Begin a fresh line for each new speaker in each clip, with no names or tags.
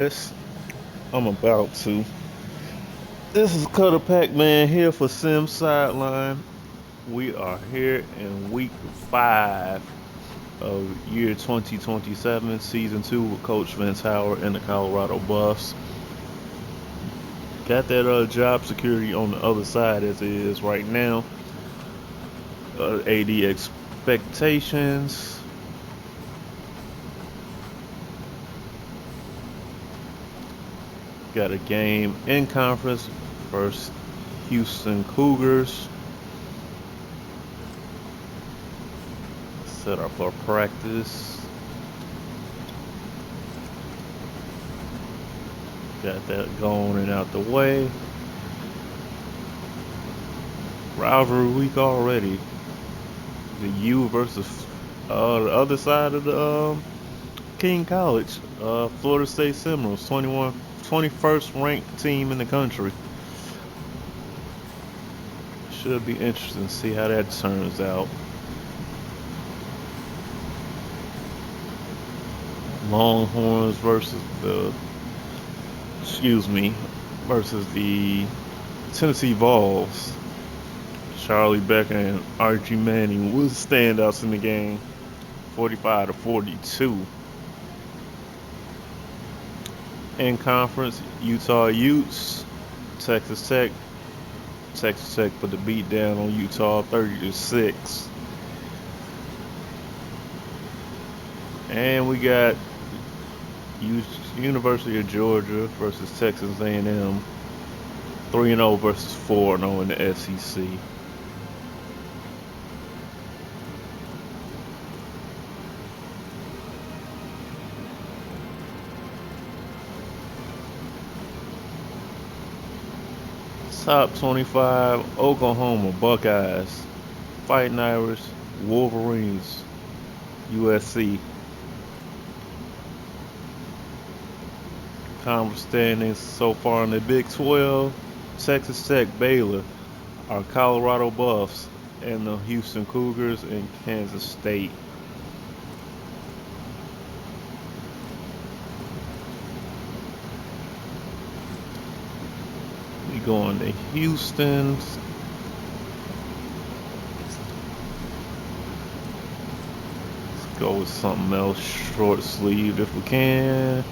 Yes, I'm about to. This is Cutter Pac Man here for Sim Sideline. We are here in week 5 of year 2027, season 2 with Coach Vince Howard and the Colorado Buffs. Got that job security on the other side as it is right now. AD expectations. Got a game in conference versus Houston Cougars. Set up our practice. Got that going and out the way. Rivalry week already. The U versus the other side of the King College. Florida State Seminoles, 21st ranked team in the country. Should be interesting to see how that turns out. Longhorns versus the Tennessee Vols. Charlie Becker and Archie Manning was standouts in the game, 45-42. In conference, Utah Utes, Texas Tech. Texas Tech put the beat down on Utah, 30-6. And we got University of Georgia versus Texas A&M, 3-0 versus 4-0 in the SEC. Top 25, Oklahoma Buckeyes, Fighting Irish, Wolverines, USC. Conference standings so far in the Big 12, Texas Tech, Baylor, our Colorado Buffs, and the Houston Cougars and Kansas State. We going to Houston. Let's go with something else, short sleeved if we can.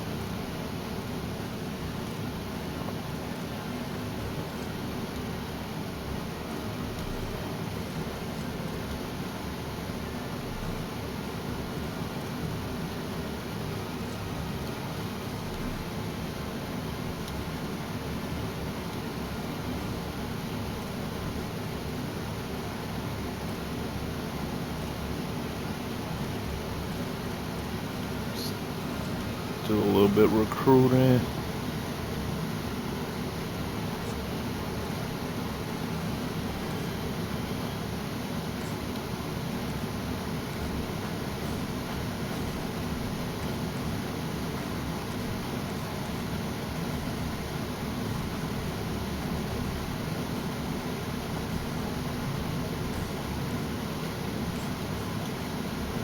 Do a little bit recruiting.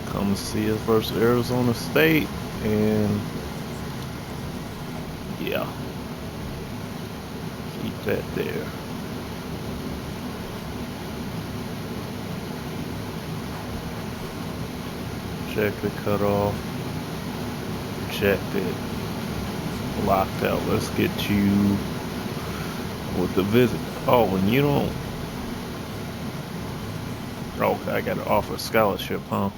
Come see us versus Arizona State, and yeah, keep that there. Check the cutoff. Checked it. Locked out. Let's get you with the visit. Oh, and you don't. Okay, I got to offer a scholarship, huh?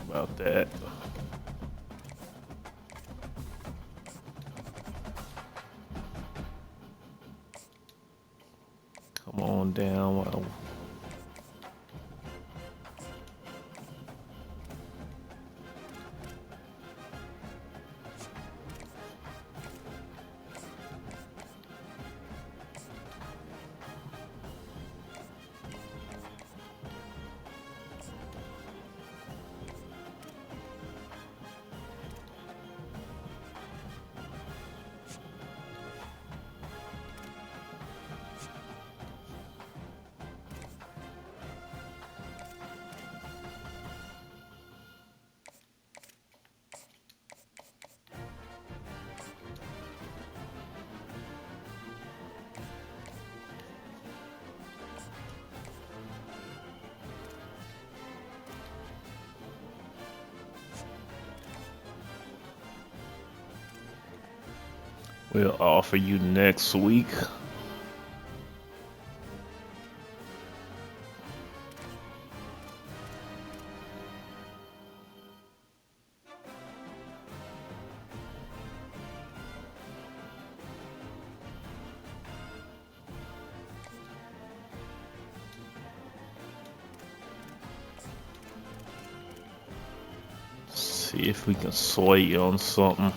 About that. Come on down. We'll offer you next week. See if we can sway you on something.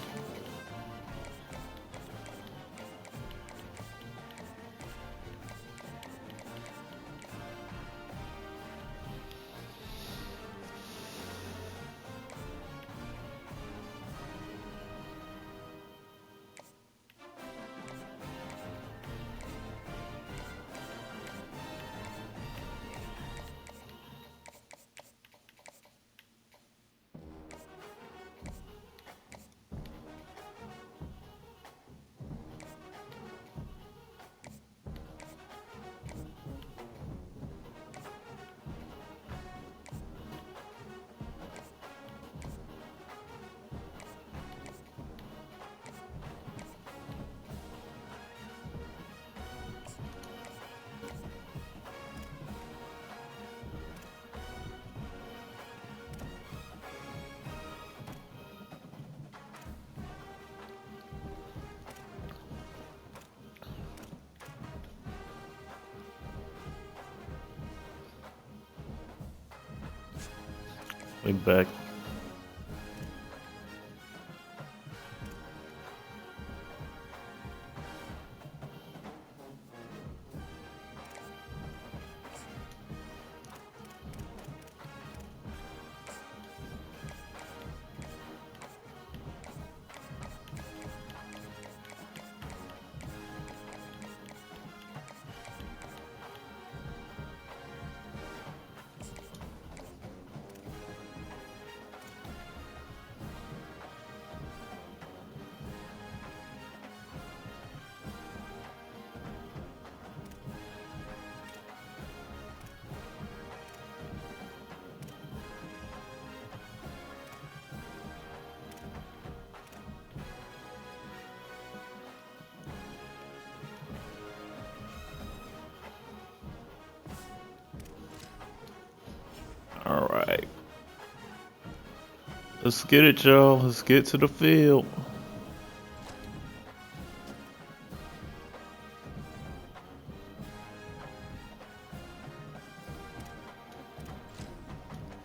We back. All right. Let's get it, y'all. Let's get to the field.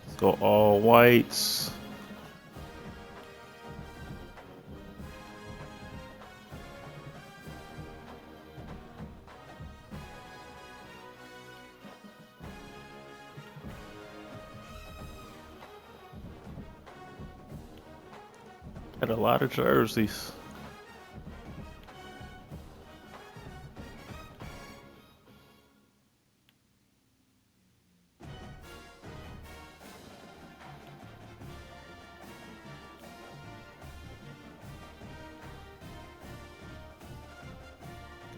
Let's go all whites. Got a lot of jerseys.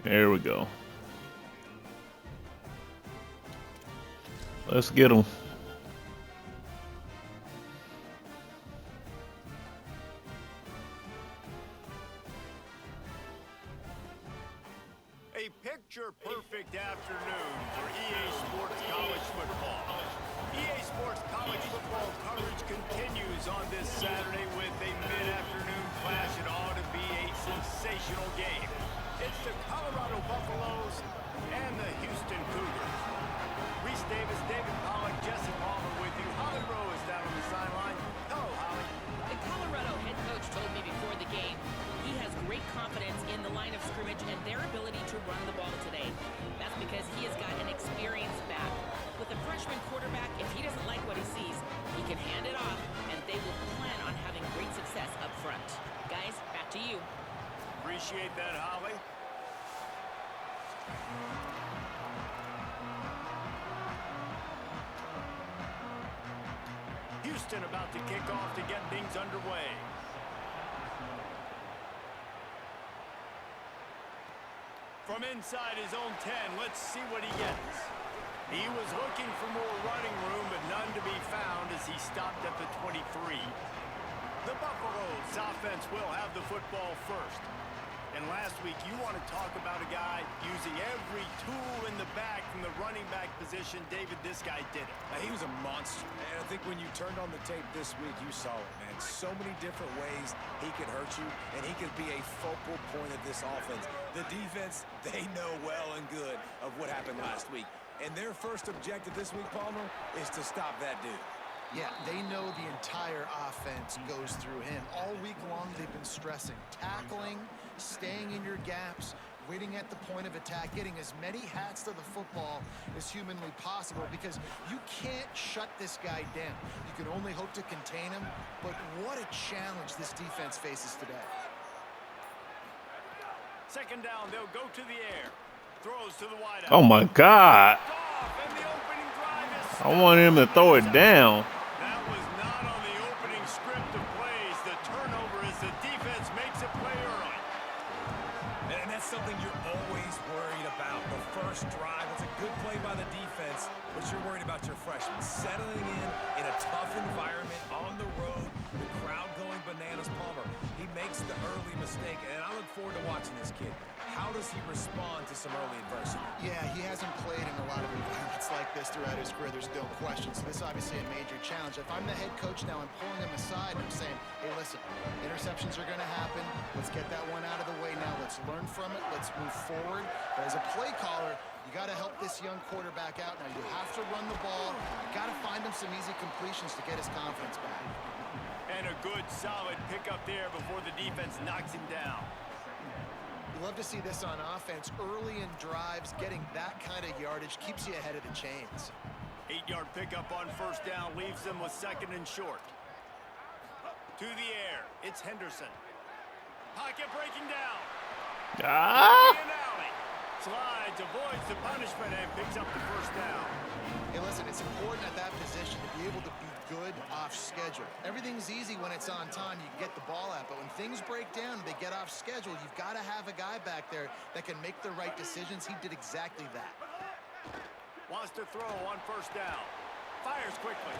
There we go. Let's get them.
A picture-perfect afternoon for EA Sports College Football. EA Sports College Football coverage continues on this Saturday with a mid-afternoon clash. It ought to be a sensational game. It's the Colorado Buffaloes and the Houston Cougars. Reese Davis, David Pollack, Jesse Palmer with you. Holly Rowe is down on the sideline. Hello, Holly.
The Colorado head coach told me before the game he has great confidence in the line of scrimmage and their ability to run the ball today. That's because he has got an experienced back. With a freshman quarterback, if he doesn't like what he sees, he can hand it off, and they will plan on having great success up front. Guys, back to you.
Appreciate that, Holly. Houston about to kick off to get things underway. From inside his own 10, let's see what he gets. He was looking for more running room, but none to be found as he stopped at the 23. The Buffaloes offense will have the football first. And last week, you want to talk about a guy using every tool in the bag from the running back position. David, this guy did it.
He was a monster. And I think when you turned on the tape this week, you saw it, man. So many different ways he could hurt you, and he could be a focal point of this offense. The defense, they know well and good of what happened last week. And their first objective this week, Palmer, is to stop that dude.
Yeah, they know the entire offense goes through him. All week long, they've been stressing tackling, staying in your gaps, waiting at the point of attack, getting as many hats to the football as humanly possible, because you can't shut this guy down. You can only hope to contain him, but what a challenge this defense faces today.
Second down, they'll go to the air. Throws to the wideout.
Oh my God.
And the opening drive is
I want him to throw it down.
That was not on the opening script of plays. The turnover as the defense makes a play early.
And that's something you're always worried about. The first drive, it's a good play by the defense, but you're worried about your freshman settling in a tough environment on the road, the crowd going bananas. Palmer, he makes the early mistake, and I look forward to watching this kid. How does he respond to some early adversity?
Yeah, he hasn't played in a lot of environments like this throughout his career. There's no question. So this is obviously a major challenge. If I'm the head coach now, I'm pulling him aside and I'm saying, hey, listen, interceptions are going to happen. Let's get that one out of the way now. Let's learn from it. Let's move forward. But as a play caller, you got to help this young quarterback out now. You have to run the ball. You got to find him some easy completions to get his confidence back.
And a good, solid pickup there before the defense knocks him down.
You love to see this on offense. Early in drives, getting that kind of yardage keeps you ahead of the chains.
8-yard pickup on first down leaves them with second and short. To the air, it's Henderson. Pocket breaking down.
Ah!
Slides, avoids the punishment, and picks up the first down.
Hey, listen, it's important at that position to be able to be good off schedule. Everything's easy when it's on time. You can get the ball out, but when things break down, they get off schedule. You've got to have a guy back there that can make the right decisions. He did exactly that.
Wants to throw on first down. Fires quickly.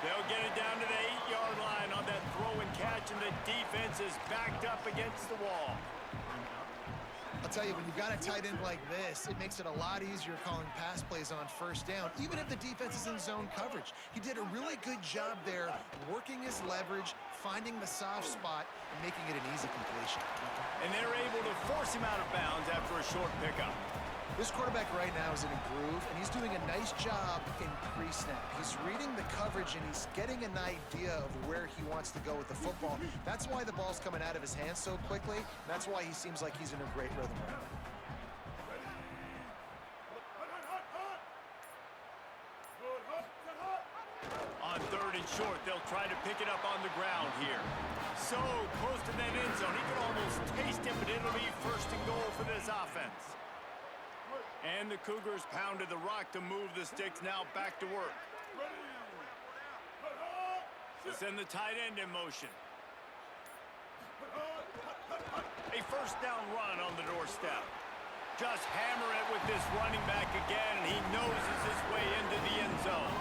They'll get it down to the 8-yard line on that throw and catch, and the defense is backed up against the wall.
I'll tell you, when you've got a tight end like this, it makes it a lot easier calling pass plays on first down, even if the defense is in zone coverage. He did a really good job there, working his leverage, finding the soft spot, and making it an easy completion.
And they're able to force him out of bounds after a short pickup.
This quarterback right now is in a groove, and he's doing a nice job in pre-snap. He's reading the coverage, and he's getting an idea of where he wants to go with the football. That's why the ball's coming out of his hands so quickly. That's why he seems like he's in a great rhythm right now.
On third and short, they'll try to pick it up on the ground here. So close to that end zone, he can almost taste it, but it'll be first and goal for this offense. And the Cougars pounded the rock to move the sticks, now back to work. To send the tight end in motion. A first down run on the doorstep. Just hammer it with this running back again, and he noses his way into the end zone.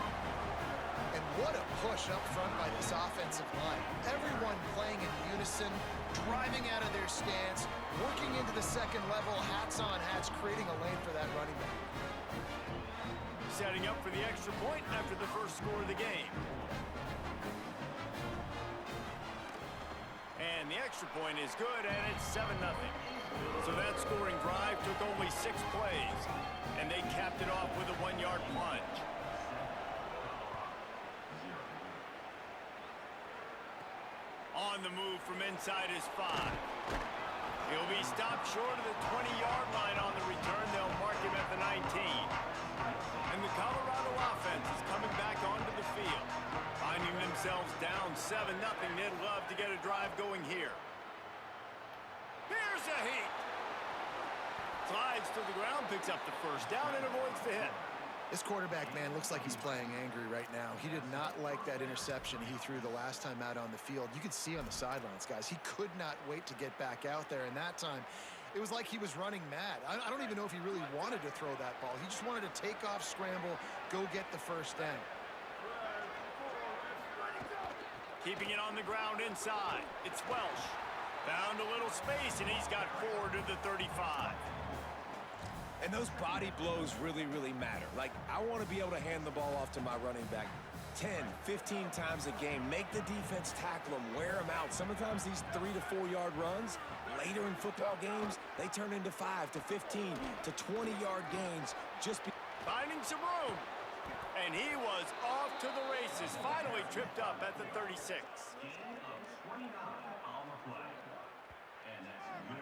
And what a push up front by this offensive line. Everyone playing in unison, driving out of their stance, working into the second level, hats on hats, creating a lane for that running back.
Setting up for the extra point after the first score of the game. And the extra point is good, and it's 7-0. So that scoring drive took only 6 plays, and they capped it off with a 1-yard plunge. On the move from inside his 5. He'll be stopped short of the 20-yard line on the return. They'll mark him at the 19. And the Colorado offense is coming back onto the field. Finding themselves down 7-0. They'd love to get a drive going here. Here's a heat. Slides to the ground, picks up the first down, and avoids the hit.
This quarterback, man, looks like he's playing angry right now. He did not like that interception he threw the last time out on the field. You could see on the sidelines, guys, he could not wait to get back out there. And that time, it was like he was running mad. I don't even know if he really wanted to throw that ball. He just wanted to take off, scramble, go get the first down.
Keeping it on the ground inside. It's Welch. Found a little space, and he's got 4 to the 35.
And those body blows really, really matter. Like, I want to be able to hand the ball off to my running back 10, 15 times a game. Make the defense tackle them, wear them out. Sometimes these 3 to 4 yard runs, later in football games, they turn into 5 to 15 to 20-yard gains.
Finding some room. And he was off to the races. Finally tripped up at the 36.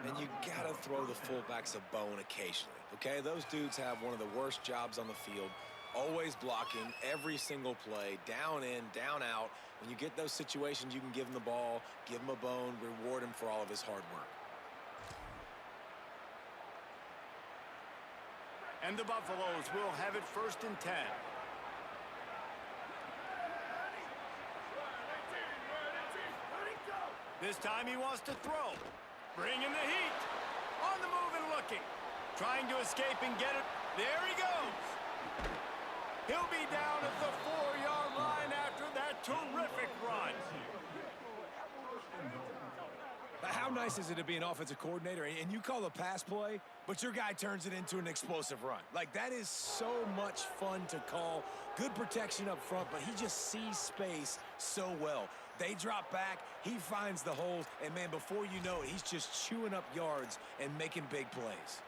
And you got to throw the fullbacks a bone occasionally, okay? Those dudes have one of the worst jobs on the field, always blocking every single play, down in, down out. When you get those situations, you can give him the ball, give him a bone, reward him for all of his hard work.
And the Buffaloes will have it 1st and 10. This time he wants to throw. Bringing the heat. On the move and looking. Trying to escape and get it. There he goes. He'll be down at the 4-yard line after that terrific run.
How nice is it to be an offensive coordinator and you call a pass play, but your guy turns it into an explosive run? Like, that is so much fun to call. Good protection up front, but he just sees space so well. They drop back, he finds the holes, and, man, before you know it, he's just chewing up yards and making big plays.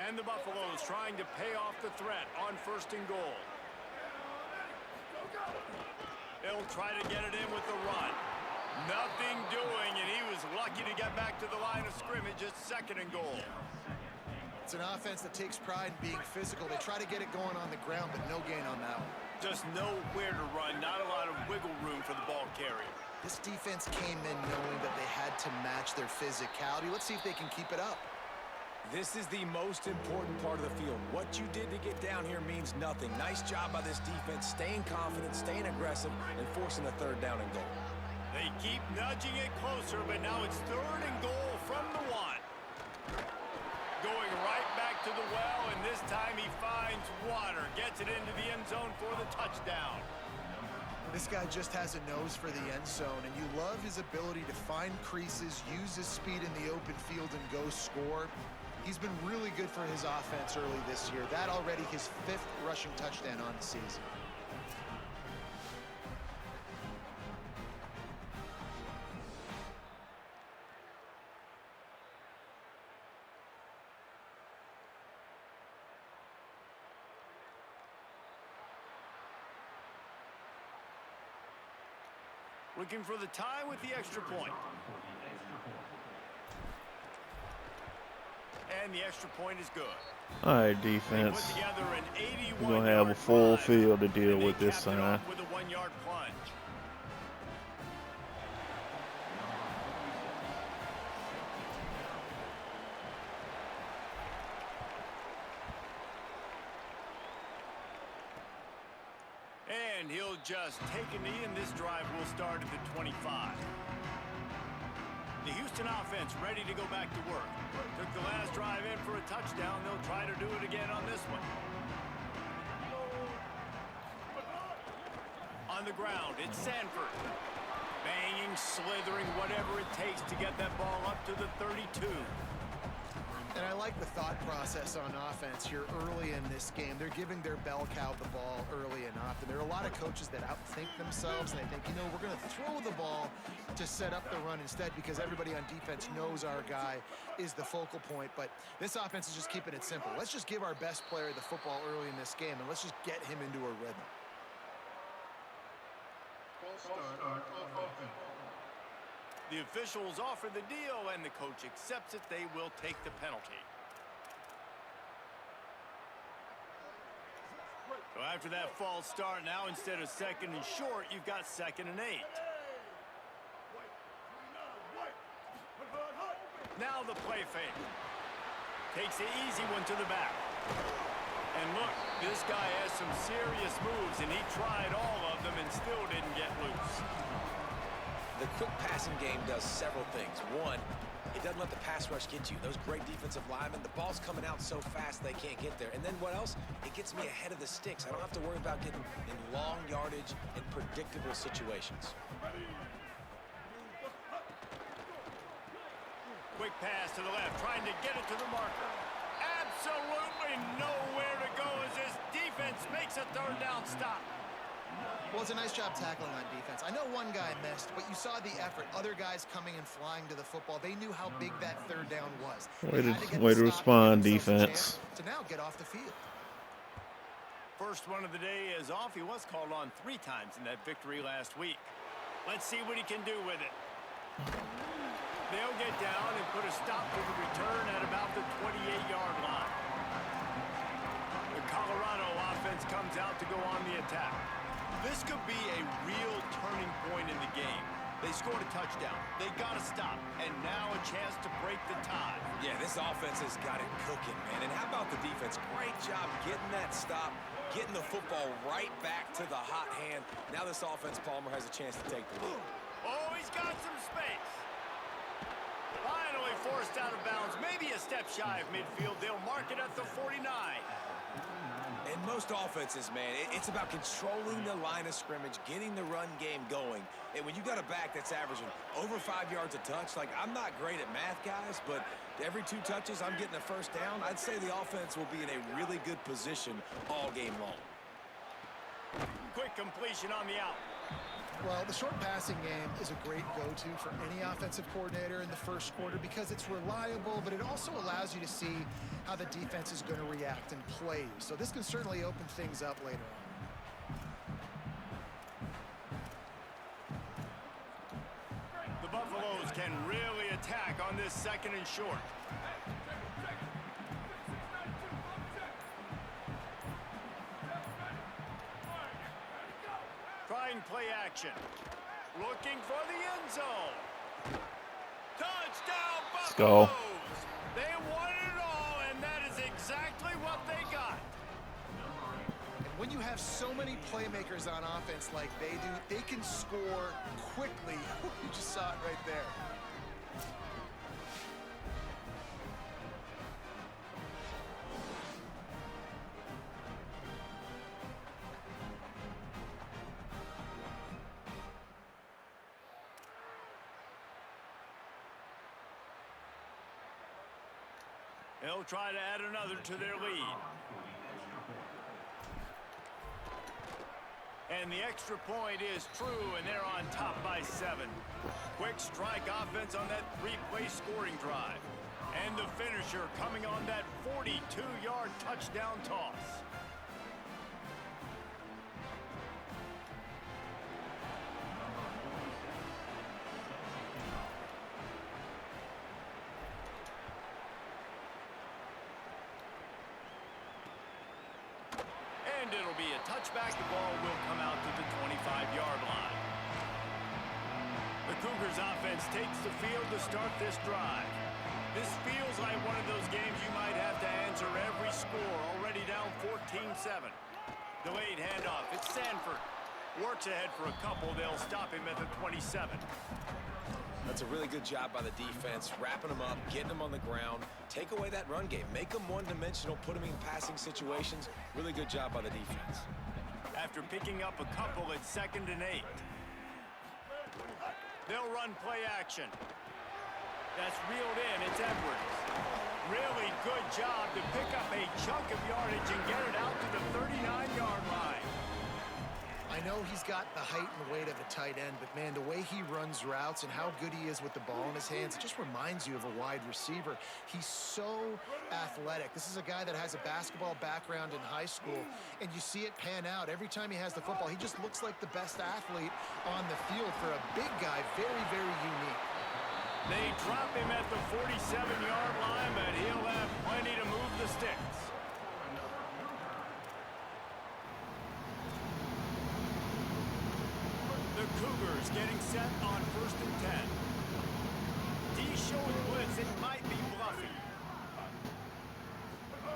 And the Buffaloes trying to pay off the threat on 1st and goal. They'll try to get it in with the run. Nothing doing, and he was lucky to get back to the line of scrimmage at 2nd and goal.
It's an offense that takes pride in being physical. They try to get it going on the ground, but no gain on that one.
Just nowhere to run, not a lot of wiggle room for the ball carrier.
This defense came in knowing that they had to match their physicality. Let's see if they can keep it up.
This is the most important part of the field. What you did to get down here means nothing. Nice job by this defense, staying confident, staying aggressive, and forcing the 3rd down and goal.
They keep nudging it closer, but now it's 3rd and goal from the 1. Going right back to the well, and this time he finds water. Gets it into the end zone for the touchdown.
This guy just has a nose for the end zone, and you love his ability to find creases, use his speed in the open field, and go score. He's been really good for his offense early this year. That already his 5th rushing touchdown on the season.
Looking for the tie with the extra point. And the extra point is good.
All right, defense.
Put together an 81
We're going to have a full
drive,
field to deal
and
with
they
this
capped it
time.
off with a 1-yard plunge. And he'll just take a knee, and this drive will start at the 25. The Houston offense ready to go back to work. Took the last drive in for a touchdown. They'll try to do it again on this one. On the ground, it's Sanford. Banging, slithering, whatever it takes to get that ball up to the 32.
And I like the thought process on offense here early in this game. They're giving their bell cow the ball early and often. There are a lot of coaches that outthink themselves, and they think, you know, we're going to throw the ball to set up the run instead because everybody on defense knows our guy is the focal point. But this offense is just keeping it simple. Let's just give our best player the football early in this game, and let's just get him into a rhythm.
The officials offer the deal, and the coach accepts it. They will take the penalty. So after that false start, now instead of 2nd and short, you've got 2nd and 8. Now the play fake. Takes the easy one to the back. And look, this guy has some serious moves, and he tried all of them and still didn't get loose.
The quick passing game does several things. One, it doesn't let the pass rush get you. Those great defensive linemen, the ball's coming out so fast they can't get there. And then what else? It gets me ahead of the sticks. I don't have to worry about getting in long yardage and predictable situations.
Quick pass to the left, trying to get it to the marker. Absolutely nowhere to go as this defense makes a third down stop.
Well, it's a nice job tackling on defense. I know one guy missed, but you saw the effort. Other guys coming and flying to the football. They knew how big that third down was.
Way to respond, defense.
To now get off the field.
First one of the day is off. He was called on 3 times in that victory last week. Let's see what he can do with it. They'll get down and put a stop to the return at about the 28-yard line. The Colorado offense comes out to go on the attack. This could be a real turning point in the game. They scored a touchdown. They got to stop. And now a chance to break the tie.
Yeah, this offense has got it cooking, man. And how about the defense? Great job getting that stop, getting the football right back to the hot hand. Now this offense, Palmer, has a chance to take the lead.
Oh, he's got some space. Finally forced out of bounds. Maybe a step shy of midfield. They'll mark it at the 49.
In most offenses, man, it's about controlling the line of scrimmage, getting the run game going. And when you got a back that's averaging over 5 yards a touch, like, I'm not great at math, guys, but every 2 touches I'm getting a first down, I'd say the offense will be in a really good position all game long.
Quick completion on the out.
Well, the short passing game is a great go-to for any offensive coordinator in the first quarter because it's reliable, but it also allows you to see how the defense is going to react and play. So this can certainly open things up later on.
The Buffaloes can really attack on this second and short. Trying play action. Looking for the end zone. Touchdown,
Let's
Buffaloes!
go.
They won it all, and that is exactly what they got.
And when you have so many playmakers on offense like they do, they can score quickly. You just saw it right there.
They'll try to add another to their lead. And the extra point is true, and they're on top by 7. Quick strike offense on that 3-play scoring drive. And the finisher coming on that 42-yard touchdown toss. And it'll be a touchback. The ball will come out to the 25-yard line. The Cougars offense takes the field to start this drive. This feels like one of those games you might have to answer every score. Already down 14-7. Delayed handoff. It's Sanford. Works ahead for a couple. They'll stop him at the 27.
That's a really good job by the defense, wrapping them up, getting them on the ground. Take away that run game. Make them one-dimensional, put them in passing situations. Really good job by the defense.
After picking up a couple, it's 2nd and 8. They'll run play action. That's reeled in. It's Edwards. Really good job to pick up a chunk of yardage and get it out to the 39-yard line.
I know he's got the height and weight of a tight end, but man, the way he runs routes and how good he is with the ball in his hands, it just reminds you of a wide receiver. He's so athletic. This is a guy that has a basketball background in high school, and you see it pan out. Every time he has the football, he just looks like the best athlete on the field for a big guy. Very, very unique.
They drop him at the 47-yard line, but he'll have plenty to move the sticks. The Cougars getting set on 1st and 10. D showing blitz. It might be bluffing.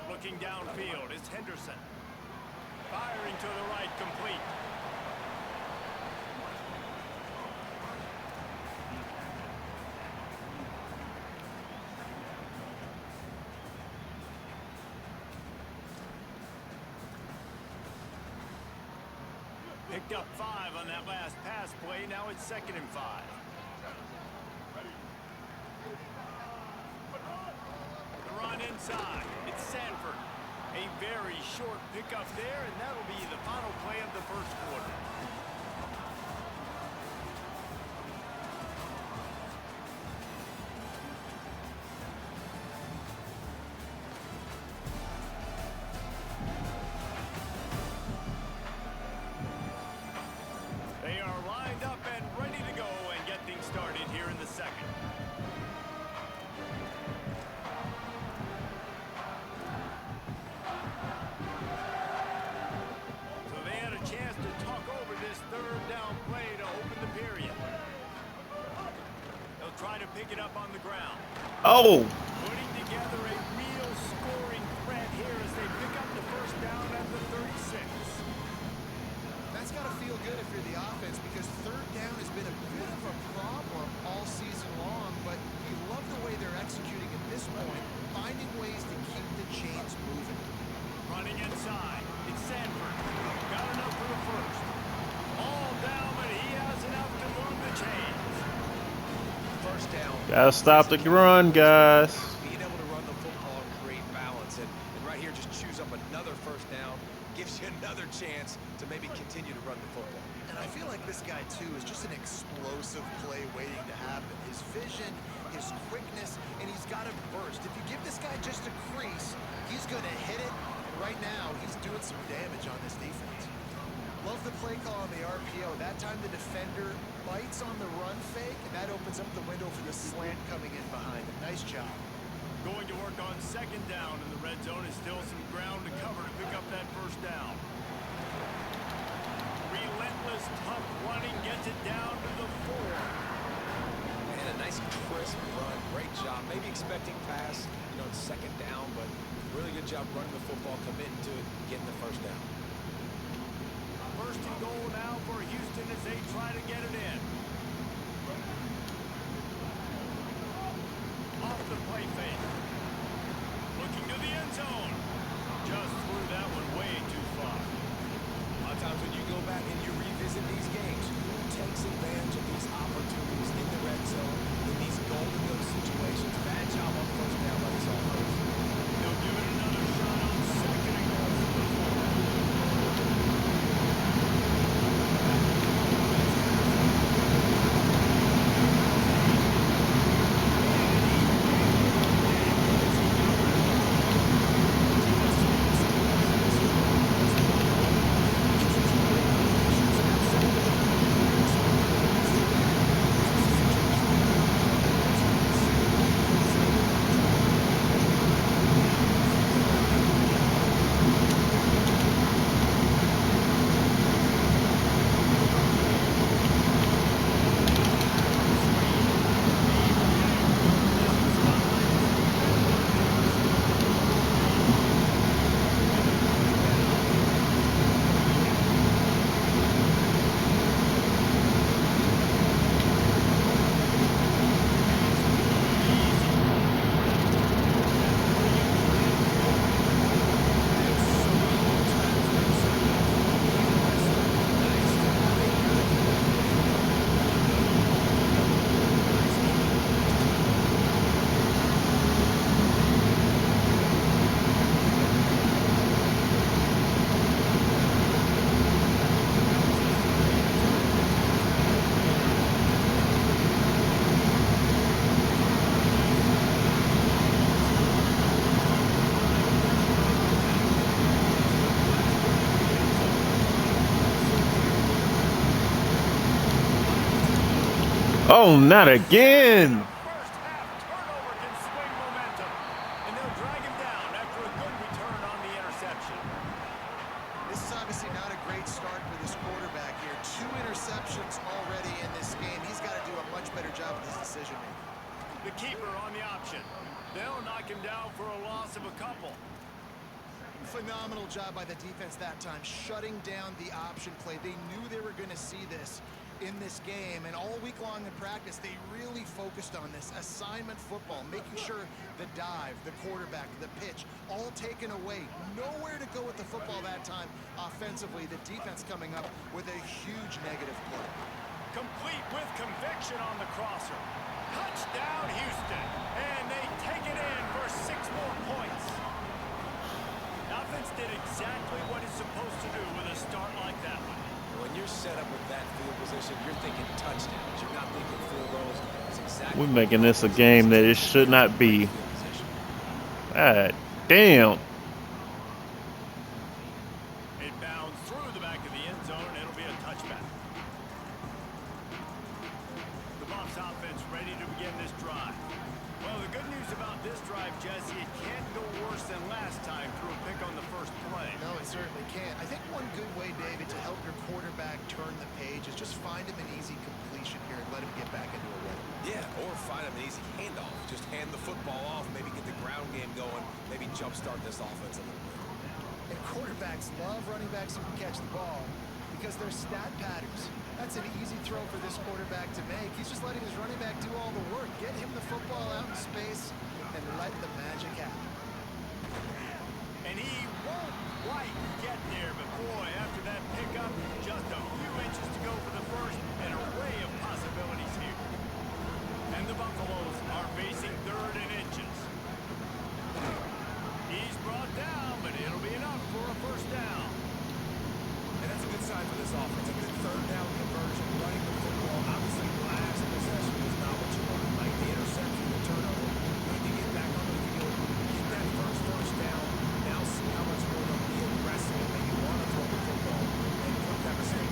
Looking downfield is Henderson. Firing to the right, complete. Picked up 5 on that last pass play. Now it's 2nd and 5. on inside. It's Sanford. A very short pickup there, and that'll be the final play of the first quarter. They are lined up and ready to go and get things started here in the second. So they had a chance to talk over this third down play to open the period. They'll try to pick it up on the ground.
Oh,
Putting together a real scoring threat here as they pick up the first down at the 36.
That's got to feel good if you're the offense, because third down has been a bit of a problem all season long, but you love the way they're executing at this point, finding ways to keep the chains moving.
Running inside. It's Sanford. Got enough for the first. All down, but he has enough to move the chains.
First down.
gotta stop the run, guys.
Being able to run the football and create balance. And right here, just choose up another first down. Gives you another chance to maybe continue to run the football.
And I feel like this guy, too, is just an explosive play waiting to happen. His vision, his quickness, and he's got a burst. If you give this guy just a crease, he's going to hit it. Right now, he's doing some damage on this defense. Love the play call on the RPO. That time the defender bites on the run fake, and that opens up the window for the slant coming in behind him. Nice job.
Going to work on second down in the red zone is still some ground to cover to pick up that first down. Relentless, tough running gets it down to the 4.
And a nice crisp run. Great job. Maybe expecting pass, second down, but really good job running the football, committing to it, getting the first down.
First and goal now for Houston as they try to get it in. Off the play fake. Looking to the end zone. Just threw that one way too far.
A lot of times when you go back and you revisit these games, who takes advantage of these opportunities in the red zone, in these golden goal situations? Bad job on first down by this offense.
They'll give it another shot on second and goal from the 4.
Oh, not again.
First half turnover can swing momentum, and they'll drag him down after a good return on the interception.
This is obviously not a great start for this quarterback here. 2 interceptions already in this game. He's got to do a much better job with his decision making.
The keeper on the option. They'll knock him down for a loss of a couple.
Phenomenal job by the defense that time, shutting down the option play. They knew they were going to see this in this game, and all week long in practice, they really focused on this assignment football, making sure the dive, the quarterback, the pitch, all taken away. Nowhere to go with the football that time offensively. The defense coming up with a huge negative play.
Complete with conviction on the crosser. Touchdown, Houston. And they take it in for 6 more points. Offense did exactly what it's supposed to do with a start like that one.
When you're set up with that field position, you're thinking touchdowns. You're not thinking field goals. It's exactly
We're making this a game that it should not be. God damn.
It bounds through the back of the end zone. It'll be a touchback. The Bucs offense ready to begin this drive. Well, the good news about this drive, Jesse, it can't go worse than last time through a pick on the first play.
No, it certainly can't. I think one good way, David, to help your quarterback turn the page is just find him an easy completion here and let him get back into a rhythm.
Yeah, or find him an easy handoff. Just hand the football off, maybe get the ground game going, maybe jumpstart this offense a little bit.
And quarterbacks love running backs who can catch the ball because they're stat patterns. That's an easy throw for this quarterback to make. He's just letting his running back do all the work. Get him the football out in space and let the magic happen.
And he won't quite get there, but boy, after that pickup, just a few inches to go for the first. An array of possibilities here. And the Buffaloes are facing 3rd and inches. He's brought down, but it'll be enough for a first down.
And that's a good sign for this offense. A good 3rd down conversion, running the football. Obviously, last possession was not what you wanted. Like the interception, the turnover. Good to get back on the field, get that first down. Now see how much more they'll be aggressive and maybe want to throw the football and put that mistake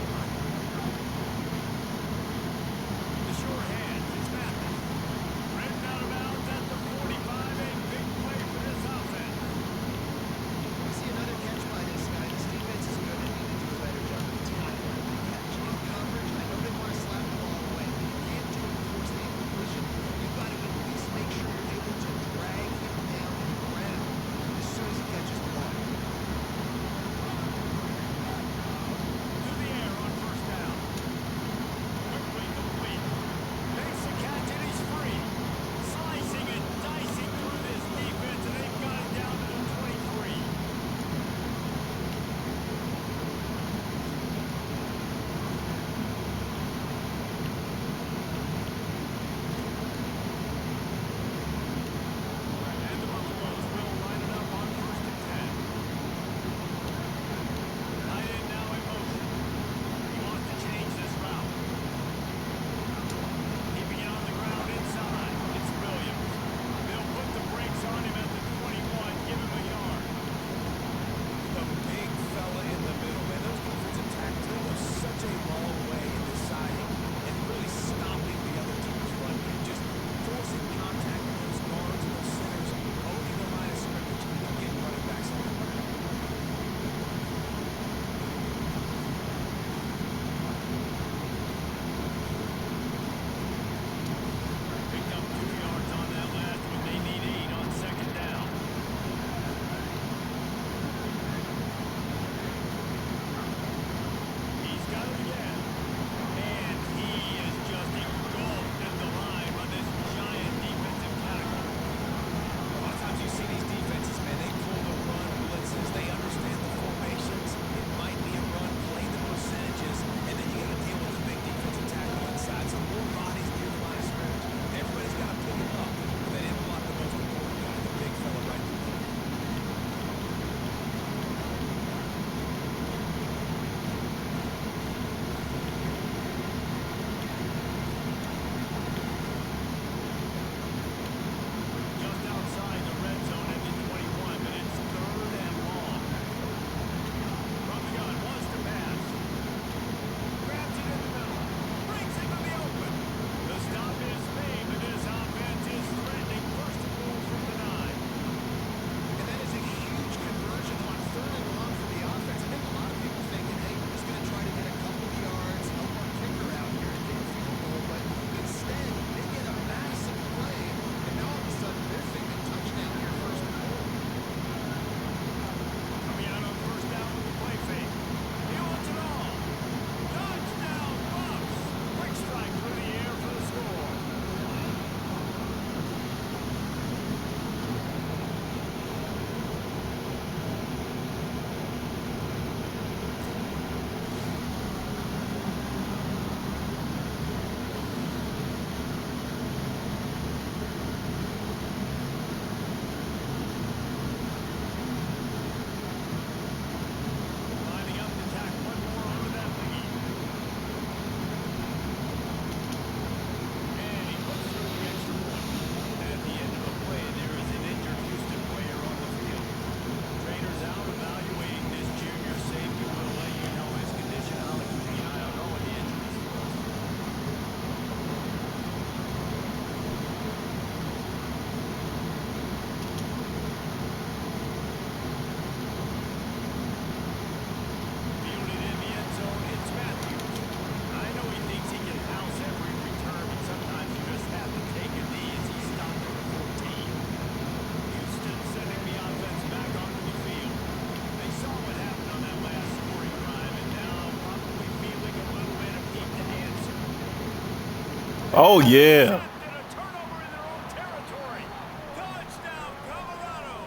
Oh yeah.
And a turnover in their own territory. Touchdown, Colorado.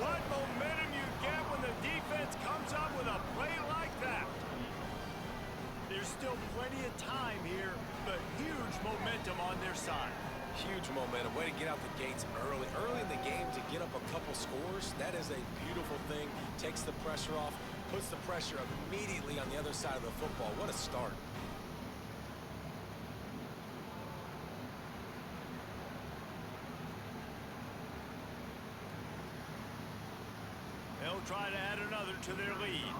What momentum you get when the defense comes up with a play like that. There's still plenty of time here, but huge momentum on their side.
Huge momentum. Way to get out the gates early. Early in the game to get up a couple scores, that is a beautiful thing. Takes the pressure off, puts the pressure immediately on the other side of the football. What a start.
They'll try to add another to their lead.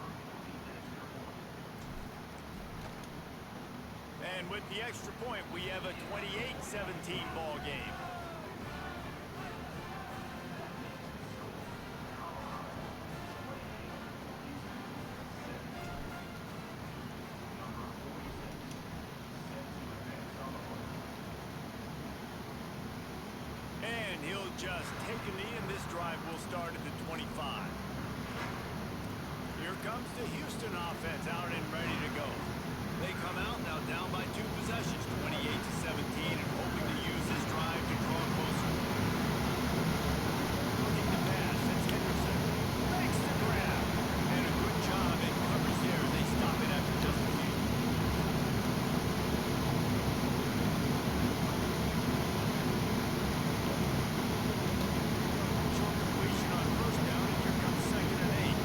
And with the extra point, we have a 28-17 ball game. And he'll just take a knee, and this drive will start at the 25. Here comes the Houston offense out and ready to go. They come out now down by 2 possessions, 28-17, and hoping to use this drive to draw closer. Looking to pass, it's Henderson. Makes the grab. And a good job in coverage there. They stop it after just a few. Short completion on first down, and here comes 2nd and 8.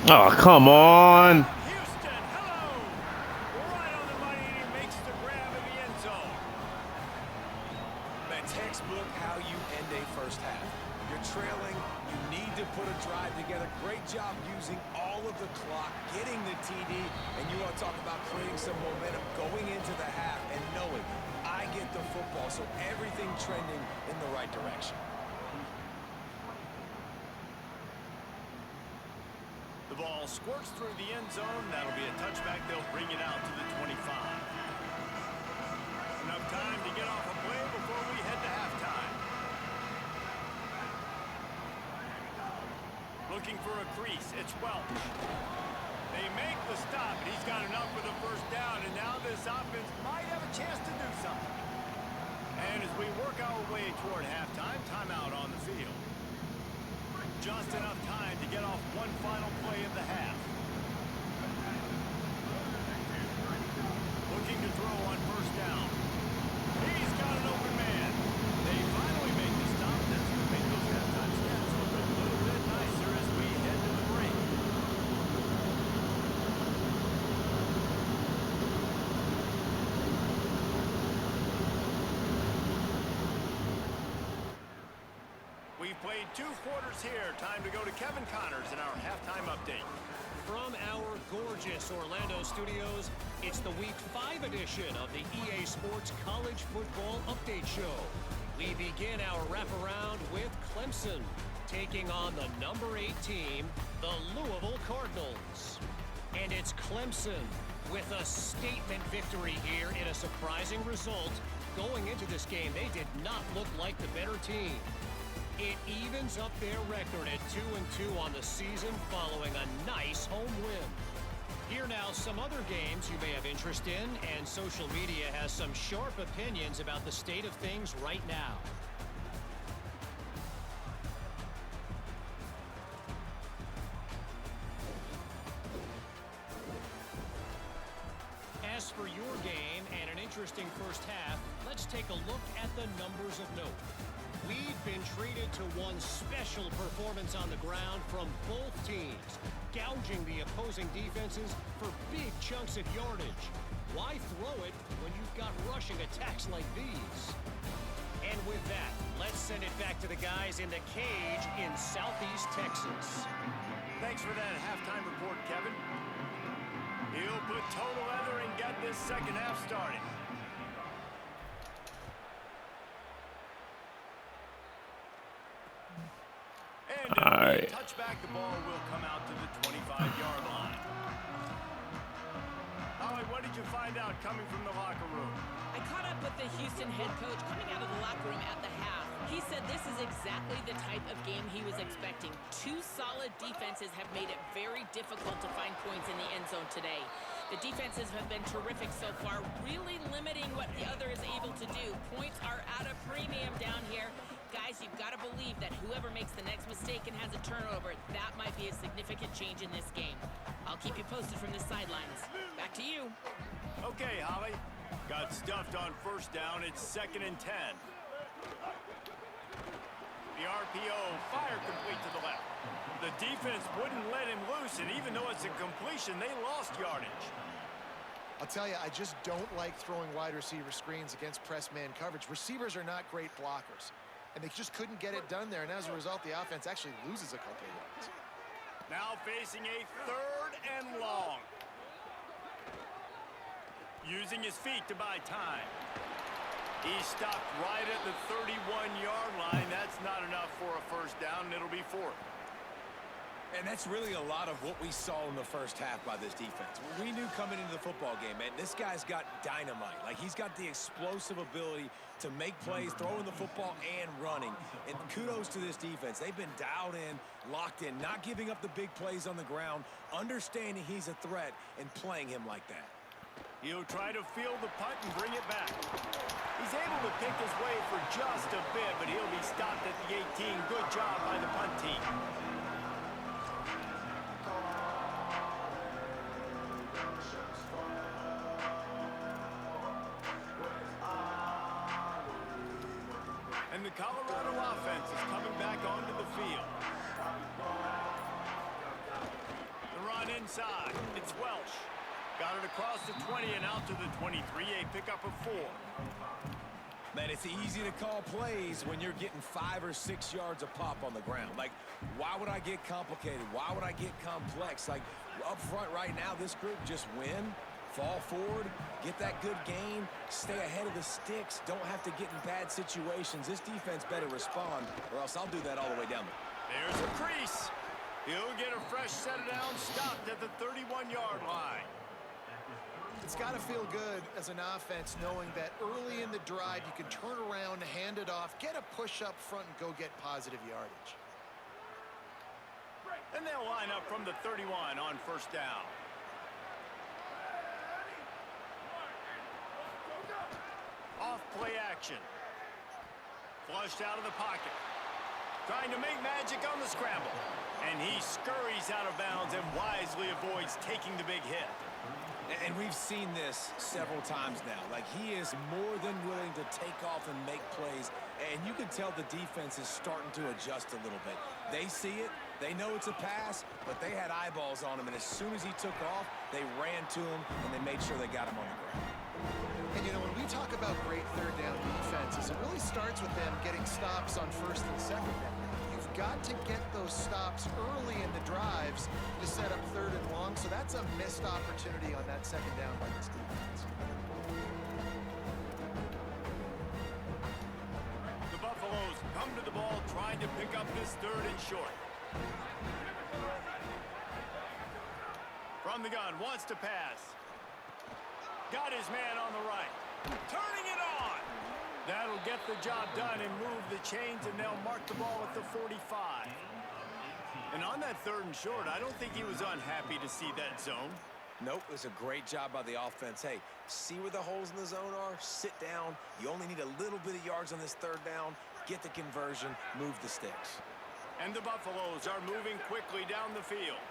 Oh, come on.
Houston, hello! Right on the money, and he makes the grab in the end zone.
Man, textbook how you end a first half. You're trailing. You need to put a drive together. Great job using all of the clock, getting the TD, and you want to talk about creating some momentum going into the half and knowing I get the football, so everything trending in the right direction.
The ball squirts through the end zone. That'll be a touchback. They'll bring it out to the 25. Enough time to get off a play before we head to halftime. Looking for a crease. It's Welch. They make the stop, and he's got enough for the first down, and now this offense might have a chance to do something. And as we work our way toward halftime, timeout on the field. Just enough time to get off one final play of the half. Looking to throw on first down. He's got an open man. They finally make the stop. That's going to make those halftime stats look a little bit nicer as we head to the break. We've played 2 quarters here. Time to go to Kevin Connors in our halftime update.
From our gorgeous Orlando studios, it's the Week 5 edition of the EA Sports College Football Update Show. We begin our wraparound with Clemson, taking on the number 8 team, the Louisville Cardinals. And it's Clemson with a statement victory here in a surprising result. Going into this game, they did not look like the better team. It evens up their record at 2-2 on the season following a nice home win. Here now, some other games you may have interest in, and social media has some sharp opinions about the state of things right now. As for your game and an interesting first half, let's take a look at the numbers of note. We've been treated to one special performance on the ground from both teams, gouging the opposing defenses for big chunks of yardage. Why throw it when you've got rushing attacks like these? And with that, let's send it back to the guys in the cage in Southeast Texas.
Thanks for that halftime report, Kevin. He'll put total leather and get this second half started. And
All right.
touchback, the ball will come out to the 25-yard line. Holly, what did you find out coming from the locker room?
I caught up with the Houston head coach coming out of the locker room at the half. He said this is exactly the type of game he was expecting. 2 solid defenses have made it very difficult to find points in the end zone today. The defenses have been terrific so far, really limiting what the other is able to do. Points are at a premium down here. Guys, you've got to believe that whoever makes the next mistake and has a turnover, that might be a significant change in this game. I'll keep you posted from the sidelines. Back to you.
Okay, Holly. Got stuffed on first down. It's 2nd and 10. The RPO, fire complete to the left. The defense wouldn't let him loose, and even though it's a completion, they lost yardage.
I'll tell you, I just don't like throwing wide receiver screens against press man coverage. Receivers are not great blockers, and they just couldn't get it done there, and as a result, the offense actually loses a couple of yards.
Now facing a 3rd and long. Using his feet to buy time. He stopped right at the 31-yard line. That's not enough for a first down, and it'll be 4th.
And that's really a lot of what we saw in the first half by this defense. We knew coming into the football game, man, this guy's got dynamite. Like, he's got the explosive ability to make plays, throwing the football and running. And kudos to this defense. They've been dialed in, locked in, not giving up the big plays on the ground, understanding he's a threat, and playing him like that.
He'll try to field the punt and bring it back. He's able to pick his way for just a bit, but he'll be stopped at the 18. Good job by the punt team. And the Colorado offense is coming back onto the field. The inside. It's Welch. Got it across the 20 and out to the 23. A pickup of 4.
Man, it's easy to call plays when you're getting 5 or 6 yards a pop on the ground. Like, why would I get complicated? Why would I get complex? Like, up front right now, this group just win, fall forward, get that good gain, stay ahead of the sticks, don't have to get in bad situations. This defense better respond, or else I'll do that all the way down there.
There's a crease. He'll get a fresh set down, stopped at the 31-yard line.
It's got to feel good as an offense knowing that early in the drive you can turn around, hand it off, get a push up front, and go get positive yardage.
And they'll line up from the 31 on first down. Off play action. Flushed out of the pocket. Trying to make magic on the scramble. And he scurries out of bounds and wisely avoids taking the big hit.
And we've seen this several times now. Like, he is more than willing to take off and make plays. And you can tell the defense is starting to adjust a little bit. They see it. They know it's a pass, but they had eyeballs on him. And as soon as he took off, they ran to him, and they made sure they got him on the ground.
And, you know, when we talk about great third down defenses, it really starts with them getting stops on first and second down. You've got to get those stops early in the drives to set up third and long, so that's a missed opportunity on that second down by this defense.
The Buffaloes come to the ball trying to pick up this third and short. From the gun, wants to pass. Got his man on the right. Turning it on. That'll get the job done and move the chains, and they'll mark the ball at the 45. And on that third and short, I don't think he was unhappy to see that zone.
Nope, it was a great job by the offense. Hey, see where the holes in the zone are? Sit down. You only need a little bit of yards on this third down. Get the conversion. Move the sticks.
And the Buffaloes are moving quickly down the field.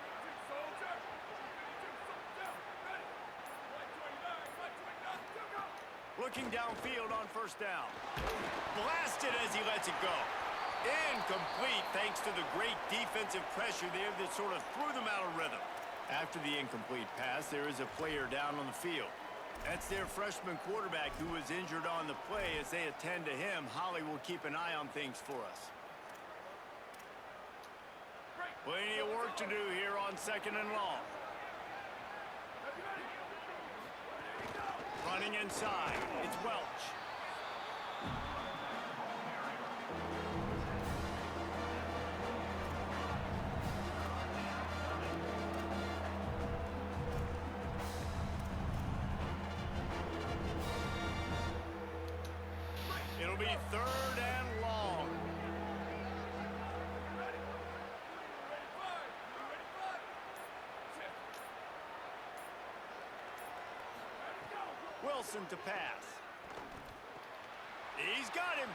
Looking downfield on first down. Blasted as he lets it go. Incomplete thanks to the great defensive pressure there that sort of threw them out of rhythm. After the incomplete pass, there is a player down on the field. That's their freshman quarterback who was injured on the play. As they attend to him, Holly will keep an eye on things for us. Plenty of work to do here on second and long. Running inside, it's Welch. It'll be third and long. Wilson to pass. He's got him.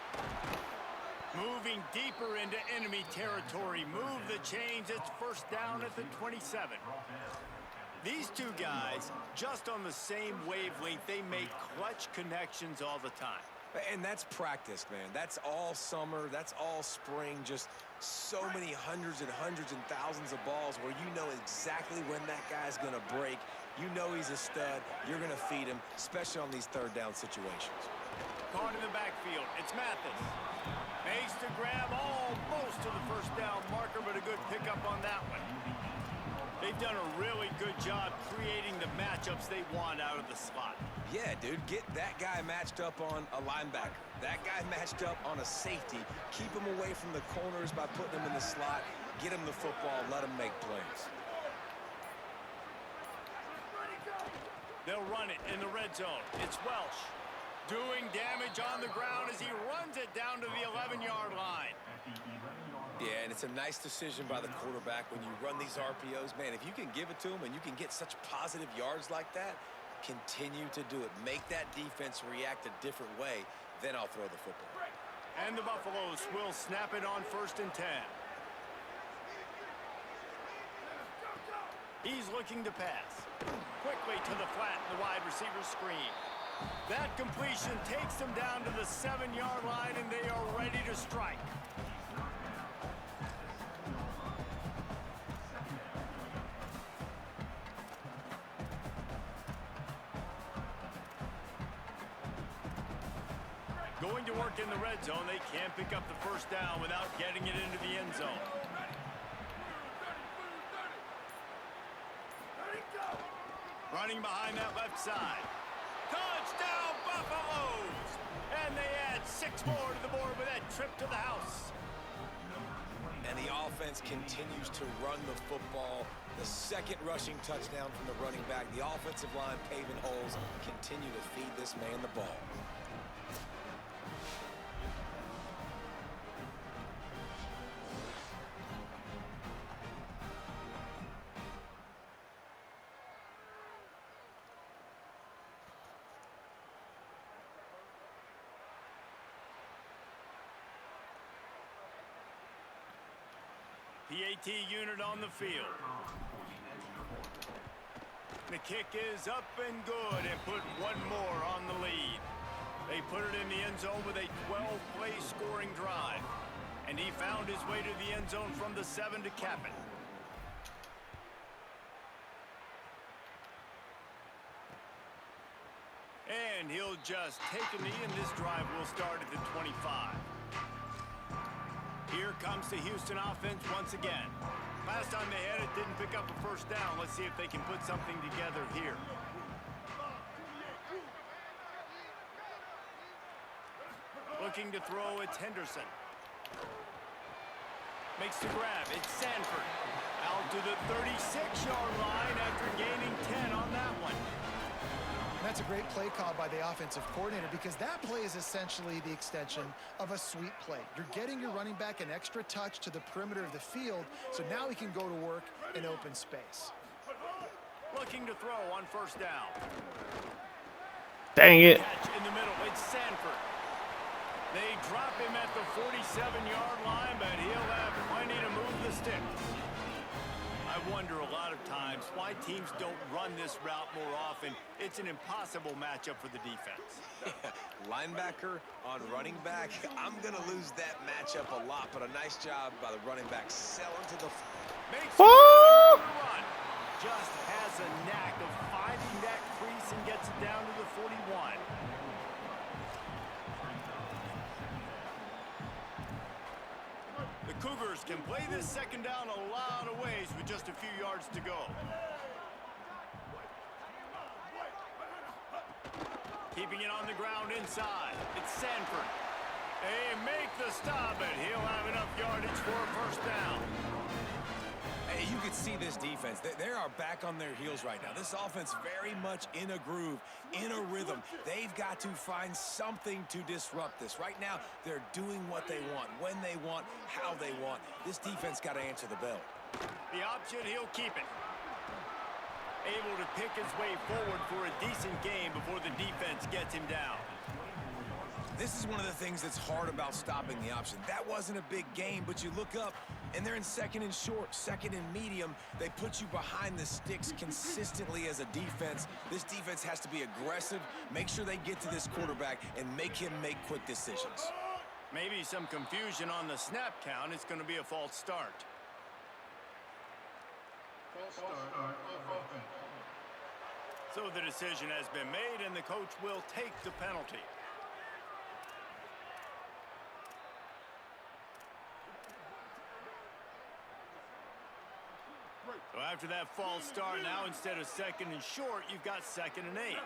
Moving deeper into enemy territory. Move the chains. It's first down at the 27. These two guys, just on the same wavelength, they make clutch connections all the time.
And that's practice, man. That's all summer. That's all spring. Just so many hundreds and thousands of balls where you know exactly when that guy's going to break. You know he's a stud. You're going to feed him, especially on these third down situations.
Caught in the backfield. It's Mathis. Makes the grab almost to the first down marker, but a good pickup on that one. They've done a really good job creating the matchups they want out of the slot.
Yeah, dude, get that guy matched up on a linebacker. That guy matched up on a safety. Keep him away from the corners by putting him in the slot. Get him the football. Let him make plays.
They'll run it in the red zone. It's Welch doing damage on the ground as he runs it down to the 11-yard line.
Yeah, and it's a nice decision by the quarterback when you run these RPOs. Man, if you can give it to him and you can get such positive yards like that, continue to do it. Make that defense react a different way, then I'll throw the football.
And the Buffaloes will snap it on first and 10. He's looking to pass. Quickly to the flat, the wide receiver screen. That completion takes them down to the 7-yard line, and they are ready to strike. Going to work in the red zone, they can't pick up the first down without getting it into the end zone. Running behind that left side. Touchdown, Buffaloes! And they add 6 more to the board with that trip to the house.
And the offense continues to run the football. The second rushing touchdown from the running back. The offensive line paving holes. Continue to feed this man the ball.
PAT unit on the field. The kick is up and good and put one more on the lead. They put it in the end zone with a 12-play scoring drive. And he found his way to the end zone from the 7 to cap it. And he'll just take a knee, and this drive will start at the 25. Here comes the Houston offense once again. Last time they had it, didn't pick up a first down. Let's see if they can put something together here. Looking to throw, it's Henderson. Makes the grab, it's Sanford. Out to the 36-yard line after gaining 10 on that one.
And that's a great play call by the offensive coordinator, because that play is essentially the extension of a sweep play. You're getting your running back an extra touch to the perimeter of the field, so now he can go to work in open space.
Looking to throw on first down.
Dang it.
Catch in the middle, it's Sanford. They drop him at the 47-yard line, but he'll have plenty to move the sticks. I wonder a lot of times why teams don't run this route more often. It's an impossible matchup for the defense.
Linebacker on running back. I'm going to lose that matchup a lot, but a nice job by the running back selling to the...
Makes a run. Just has a knack of finding that crease and gets it down to the 41. The Cougars can play this second down a lot of ways with just a few yards to go. Keeping it on the ground inside. It's Sanford. They make the stop, and he'll have enough yardage for a first down.
Hey, you can see this defense. They are back on their heels right now. This offense very much in a groove, in a rhythm. They've got to find something to disrupt this. Right now, they're doing what they want, when they want, how they want. This defense got to answer the bell.
The option, he'll keep it. Able to pick his way forward for a decent game before the defense gets him down.
This is one of the things that's hard about stopping the option. That wasn't a big game, but you look up, and they're in second and short, second and medium. They put you behind the sticks consistently as a defense. This defense has to be aggressive, make sure they get to this quarterback, and make him make quick decisions.
Maybe some confusion on the snap count. It's going to be a false start. So the decision has been made, and the coach will take the penalty. So after that false start, now instead of second and short, you've got second and 8.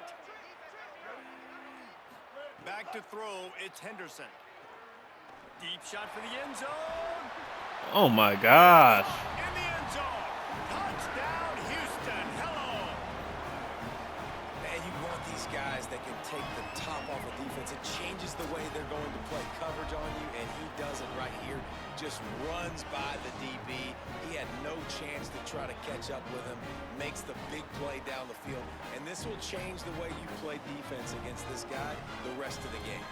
Back to throw, it's Henderson. Deep shot for the end zone.
Oh my gosh.
In the end zone. Touchdown, Houston. Hello.
Man, you want these guys that can take the top off of defense. It changes the way they're going to play coverage on you, and he does it right here. Just runs by the DB. He had no chance to try to catch up with him. Makes the big play down the field. And this will change the way you play defense against this guy the rest of the game.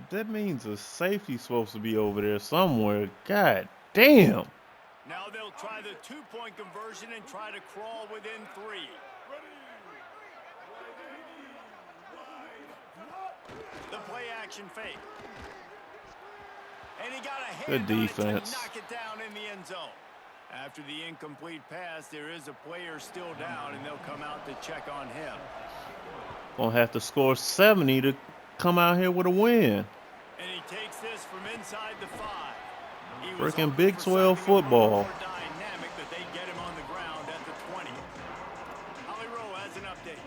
That means a safety's supposed to be over there somewhere. God damn.
Now they'll try the two-point conversion and try to crawl within 3. The play action fake. And he got a hand
Good
on it
defense.
to knock it down in the end zone. After the incomplete pass, there is a player still down, and they'll come out to check on him.
Gonna have to score 70 to come out here with a win.
And he takes this from inside the 5.
Freaking Big 12 football.
Dynamic, but they get him on the ground at the 20. Holly Rowe has an update.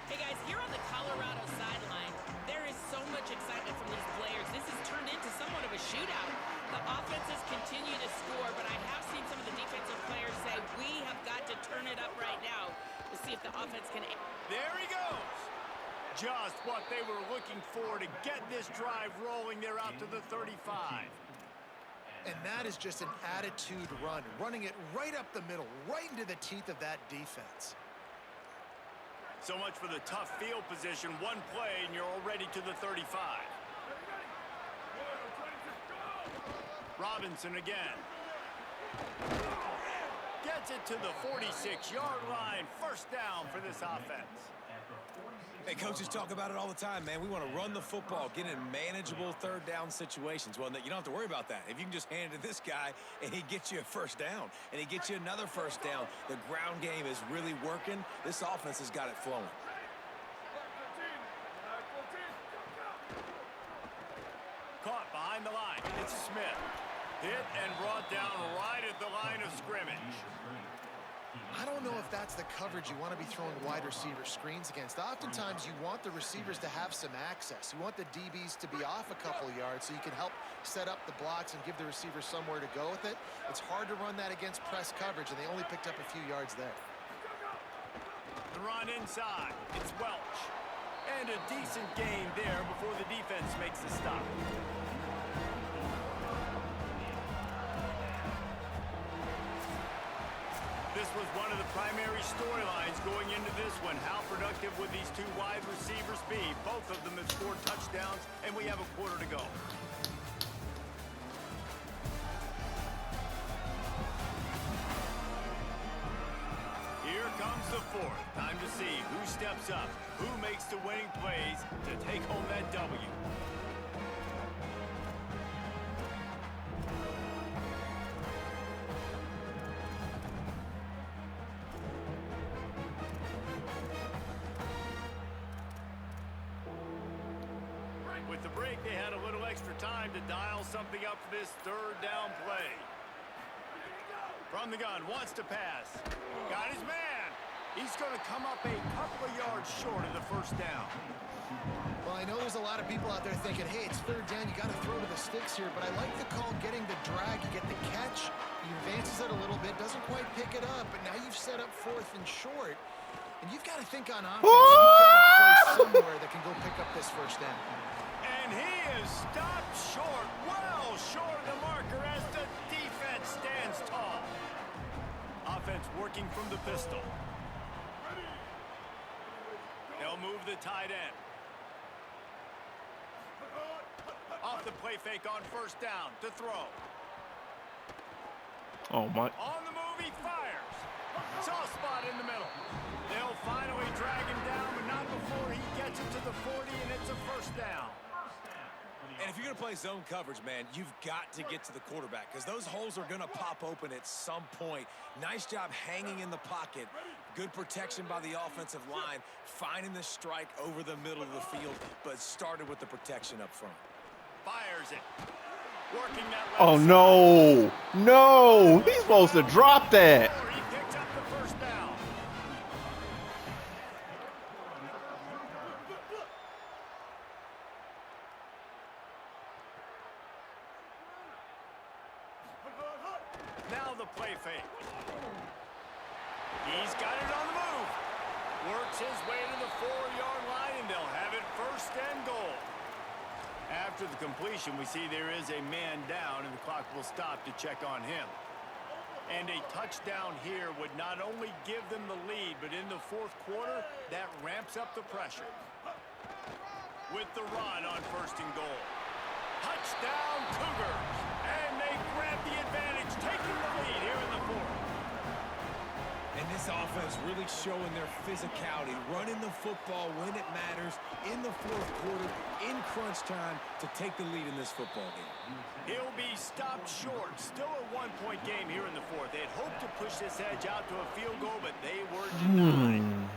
Hey guys, here on the Colorado sideline, there is so much excitement from these players. This has turned into somewhat of a shootout. The offenses continue to score, but I have seen some of the defensive players say, we have got to turn it up right now to see if the offense can...
There he goes. Just what they were looking for to get this drive rolling. They're out to the 35.
And that is just an attitude run, running it right up the middle, right into the teeth of that defense.
So much for the tough field position. One play, and you're already to the 35. Robinson again. Gets it to the 46-yard line. First down for this offense.
Hey, coaches talk about it all the time, man. We want to run the football, get in manageable third down situations. Well, you don't have to worry about that. If you can just hand it to this guy and he gets you a first down and he gets you another first down, the ground game is really working. This offense has got it flowing.
Caught behind the line. It's Smith. Hit and brought down right at the line of scrimmage.
I don't know if that's the coverage you want to be throwing wide receiver screens against. Oftentimes, you want the receivers to have some access. You want the DBs to be off a couple of yards so you can help set up the blocks and give the receivers somewhere to go with it. It's hard to run that against press coverage, and they only picked up a few yards there.
The run inside. It's Welch. And a decent gain there before the defense makes the stop. This was one of the primary storylines going into this one. How productive would these two wide receivers be? Both of them have scored touchdowns, and we have a quarter to go. Here comes the fourth. Time to see who steps up, who makes the winning plays to take home that W. With the break, they had a little extra time to dial something up for this third down play. From the gun, wants to pass. Got his man. He's going to come up a couple of yards short of the first down.
Well, I know there's a lot of people out there thinking, hey, it's third down, you got to throw to the sticks here, but I like the call getting the drag. You get the catch, he advances it a little bit, doesn't quite pick it up, but now you've set up fourth and short, and you've got to think on offense. You've got to play somewhere that can go pick up this first down.
And he is stopped short, well short of the marker as the defense stands tall. Offense working from the pistol. They'll move the tight end. Off the play fake on first down to throw.
Oh, my.
On the move, he fires. Soft spot in the middle. They'll finally drag him down, but not before he gets it to the 40, and it's a first down.
And if you're going to play zone coverage, man, you've got to get to the quarterback because those holes are going to pop open at some point. Nice job hanging in the pocket. Good protection by the offensive line, finding the strike over the middle of the field, but started with the protection up front.
Fires it. Working that left
Oh,
side.
no. No. He's supposed to drop that.
He picks up the first down. Now the play fake. He's got it on the move. Works his way to the 4-yard line, and they'll have it first and goal. After the completion, we see there is a man down, and the clock will stop to check on him. And a touchdown here would not only give them the lead, but in the fourth quarter, that ramps up the pressure. With the run on first and goal. Touchdown, Cougars! And they grab the advantage, taking the lead here in the fourth.
And this offense really showing their physicality, running the football when it matters in the fourth quarter, in crunch time, to take the lead in this football game.
He'll be stopped short. Still a one-point game here in the fourth. They had hoped to push this edge out to a field goal, but they were denied.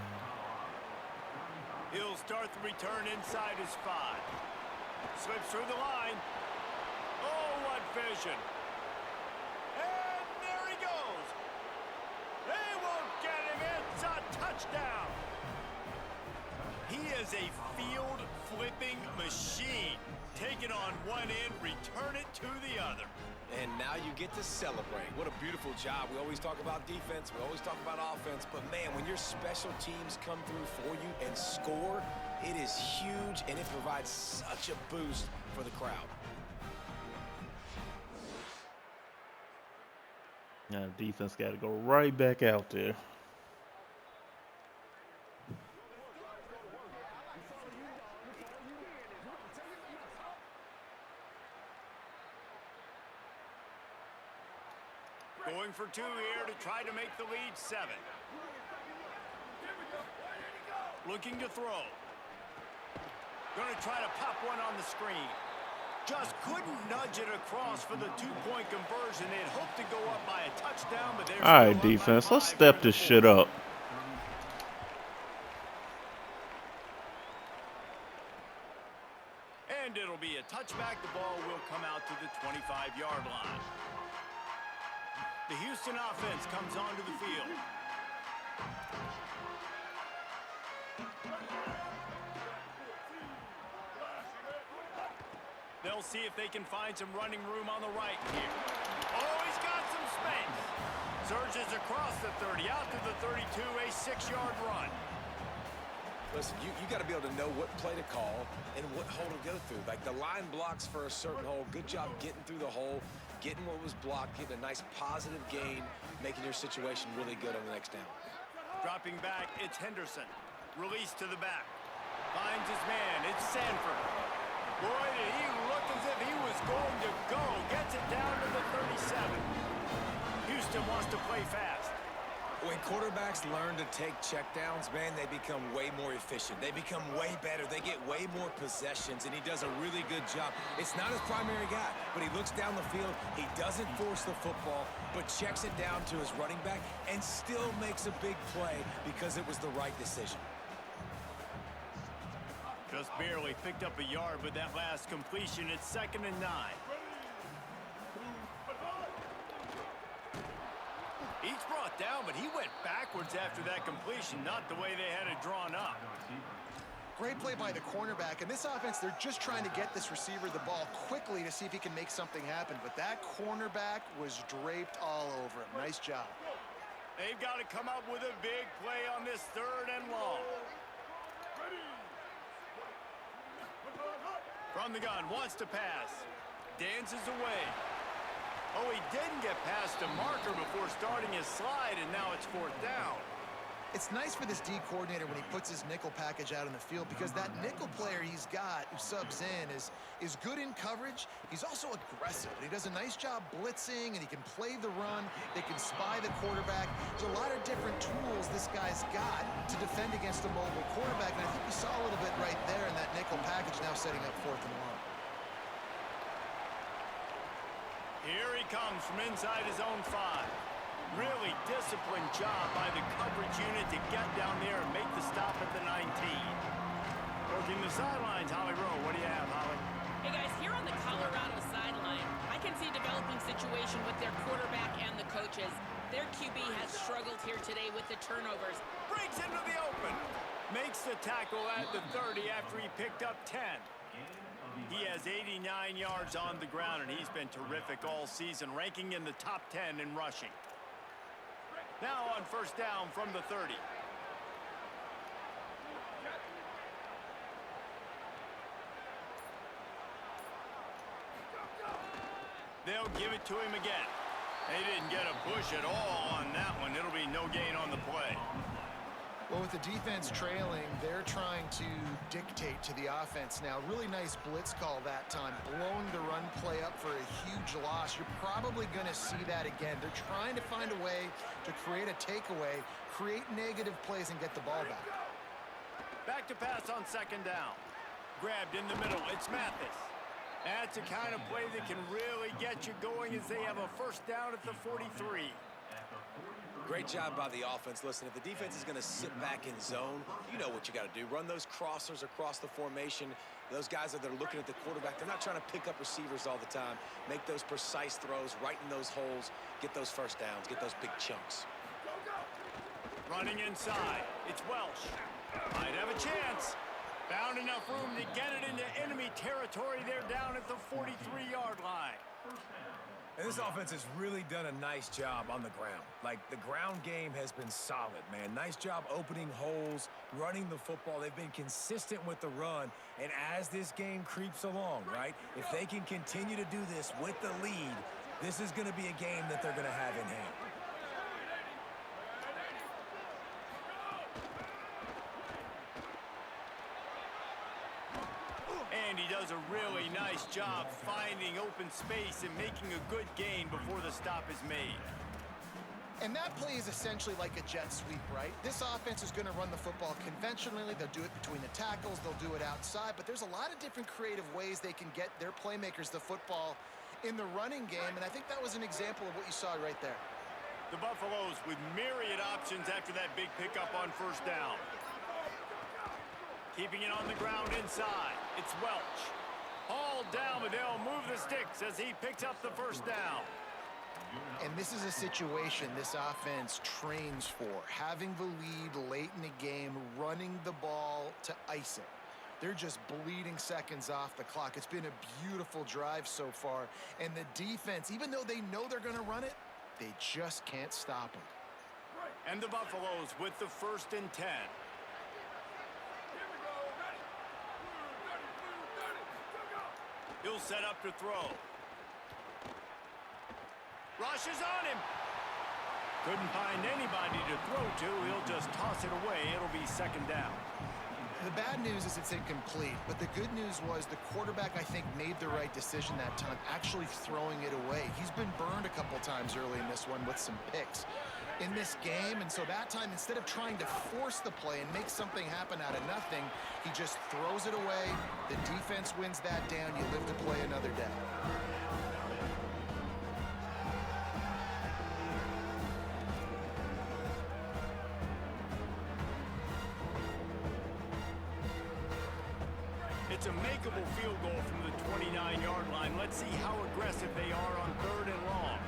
He'll start the return inside his 5. Slips through the line. Oh, what vision. And there he goes. They won't get him. It's a touchdown. He is a field-flipping machine. Take it on one end, return it to the other.
And now you get to celebrate. What a beautiful job. We always talk about defense. We always talk about offense. But, man, when your special teams come through for you and score, it is huge, and it provides such a boost for the crowd.
Now the defense got to go right back out there.
Going for 2 here to try to make the lead 7. Looking to throw. Going to try to pop one on the screen. Just couldn't nudge it across for the 2-point conversion. They'd hoped to go up by a touchdown, but they're
All right, defense, let's step this shit up.
And it'll be a touchback. The ball will come out to the 25-yard line. The Houston offense comes onto the field. They'll see if they can find some running room on the right here. Oh, he's got some space. Surges across the 30, out to the 32, a 6-yard run.
Listen, you got to be able to know what play to call and what hole to go through. Like the line blocks for a certain hole. Good job getting through the hole, getting what was blocked, getting a nice positive gain, making your situation really good on the next down.
Dropping back, it's Henderson. Release to the back. Finds his man, it's Sanford. Boy, did he look as if he was going to go. Gets it down to the 37. Houston wants to play fast.
When quarterbacks learn to take checkdowns, man, they become way more efficient. They become way better. They get way more possessions, and he does a really good job. It's not his primary guy, but he looks down the field. He doesn't force the football, but checks it down to his running back and still makes a big play because it was the right decision.
Just barely picked up a yard with that last completion. It's 2nd and 9. He's brought down, but he went backwards after that completion, not the way they had it drawn up.
Great play by the cornerback. In this offense, they're just trying to get this receiver the ball quickly to see if he can make something happen. But that cornerback was draped all over him. Nice job.
They've got to come up with a big play on this 3rd and long. From the gun, wants to pass. Dances away. Oh, he didn't get past a marker before starting his slide, and now it's 4th down.
It's nice for this D coordinator when he puts his nickel package out in the field because that nickel player he's got who subs in is good in coverage. He's also aggressive. He does a nice job blitzing, and he can play the run. They can spy the quarterback. There's a lot of different tools this guy's got to defend against a mobile quarterback, and I think we saw a little bit right there in that nickel package now setting up 4th and long.
Here he comes from inside his own 5. Really disciplined job by the coverage unit to get down there and make the stop at the 19. Working the sidelines, Holly Rowe. What do you have, Holly?
Hey guys, here on the Colorado sideline, I can see a developing situation with their quarterback and the coaches. Their QB has struggled here today with the turnovers.
Breaks into the open. Makes the tackle at the 30 after he picked up 10. He has 89 yards on the ground, and he's been terrific all season, ranking in the top 10 in rushing. Now on 1st down from the 30. They'll give it to him again. They didn't get a push at all on that one. It'll be no gain on the play.
Well, with the defense trailing, they're trying to dictate to the offense now. Really nice blitz call that time, blowing the run play up for a huge loss. You're probably going to see that again. They're trying to find a way to create a takeaway, create negative plays, and get the ball back.
Back to pass on 2nd down. Grabbed in the middle. It's Mathis. That's the kind of play that can really get you going as they have a 1st down at the 43.
Great job by the offense. Listen, if the defense is going to sit back in zone, you know what you got to do. Run those crossers across the formation. Those guys that are looking at the quarterback, they're not trying to pick up receivers all the time. Make those precise throws right in those holes. Get those first downs. Get those big chunks.
Running inside. It's Welch. Might have a chance. Found enough room to get it into enemy territory. They're down at the 43-yard line.
And this offense has really done a nice job on the ground. Like, the ground game has been solid, man. Nice job opening holes, running the football. They've been consistent with the run. And as this game creeps along, right, if they can continue to do this with the lead, this is going to be a game that they're going to have in hand.
And he does a really nice job finding open space and making a good gain before the stop is made.
And that play is essentially like a jet sweep, right? This offense is going to run the football conventionally. They'll do it between the tackles. They'll do it outside. But there's a lot of different creative ways they can get their playmakers the football in the running game. And I think that was an example of what you saw right there.
The Buffaloes with myriad options after that big pickup on first down. Keeping it on the ground inside. It's Welch. Hauled down, but they'll move the sticks as he picks up the first down.
And this is a situation this offense trains for. Having the lead late in the game, running the ball to ice it. They're just bleeding seconds off the clock. It's been a beautiful drive so far. And the defense, even though they know they're going to run it, they just can't stop them.
And the Buffaloes with the 1st and 10. He'll set up to throw. Rushes on him. Couldn't find anybody to throw to. He'll just toss it away. It'll be 2nd down.
The bad news is it's incomplete, but the good news was the quarterback, I think, made the right decision that time, actually throwing it away. He's been burned a couple times early in this one with some picks in this game, and so that time, instead of trying to force the play and make something happen out of nothing, he just throws it away. The defense wins that down. You live to play another day.
It's a makeable field goal from the 29-yard line. Let's see how aggressive they are on 3rd and long.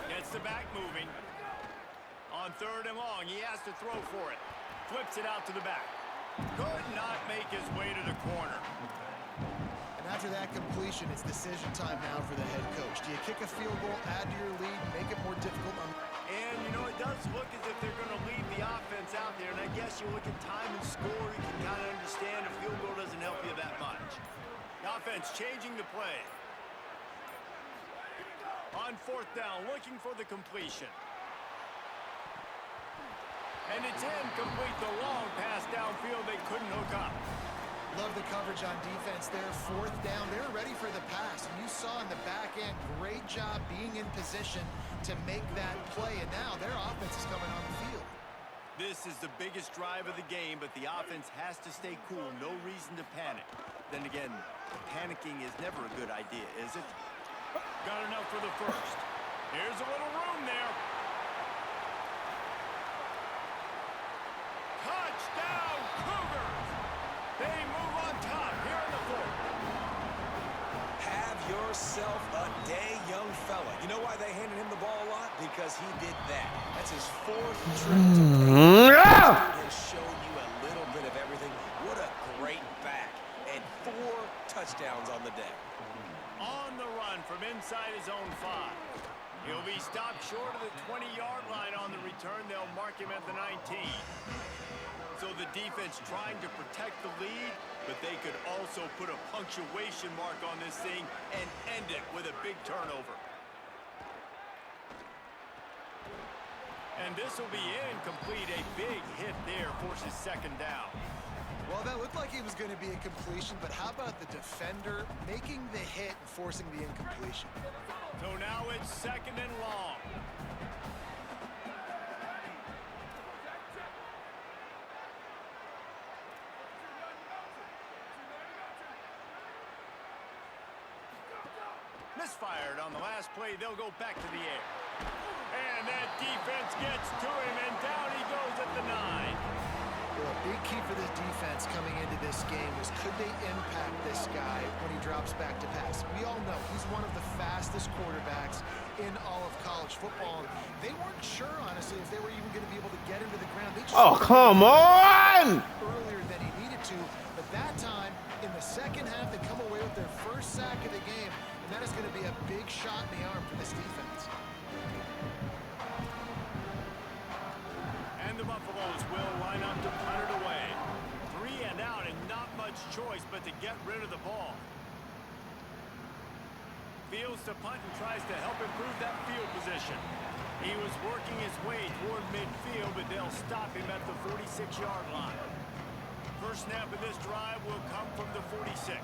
Gets the back moving. On 3rd and long, he has to throw for it. Flips it out to the back. Could not make his way to the corner.
And after that completion, it's decision time now for the head coach. Do you kick a field goal, add to your lead, make it more difficult?
And, you know, it does look as if they're going to leave the offense out there. And I guess you look at time and score, you can kind of understand a field goal doesn't help you that much. The offense changing the play. On 4th down, looking for the completion. And it's incomplete. The long pass downfield, they couldn't hook up.
Love the coverage on defense there. 4th down, they're ready for the pass. And you saw in the back end, great job being in position to make that play. And now their offense is coming on the field.
This is the biggest drive of the game, but the offense has to stay cool. No reason to panic. Then again, panicking is never a good idea, is it? Got enough for the 1st. Here's a little room there. Touchdown, Cougars! They move on top here in the 4th.
Have yourself a day, young fella. You know why they handed him the ball a lot? Because he did that. That's his 4th trip to play. Has shown you a little bit of everything. What a great back. And 4 touchdowns on the day.
On the run from inside his own 5. He'll be stopped short of the 20-yard line on the return. They'll mark him at the 19. So the defense trying to protect the lead, but they could also put a punctuation mark on this thing and end it with a big turnover. And this will be incomplete. A big hit there forces 2nd down.
Well, that looked like it was going to be a completion, but how about the defender making the hit and forcing the incompletion?
So now it's 2nd and long. Misfired on the last play. They'll go back to the air. And defense gets to him, and down he goes at the 9.
Well, a big key for this defense coming into this game was could they impact this guy when he drops back to pass? We all know he's one of the fastest quarterbacks in all of college football. They weren't sure, honestly, if they were even going to be able to get him to the ground. They just
come on!
earlier than he needed to, but that time in the second half they come away with their first sack of the game, and that is going to be a big shot in the arm for this defense.
And the Buffaloes will line up to punt it away. 3 and out, and not much choice but to get rid of the ball. Fields to punt and tries to help improve that field position. He was working his way toward midfield, but they'll stop him at the 46-yard line. First snap of this drive will come from the 46.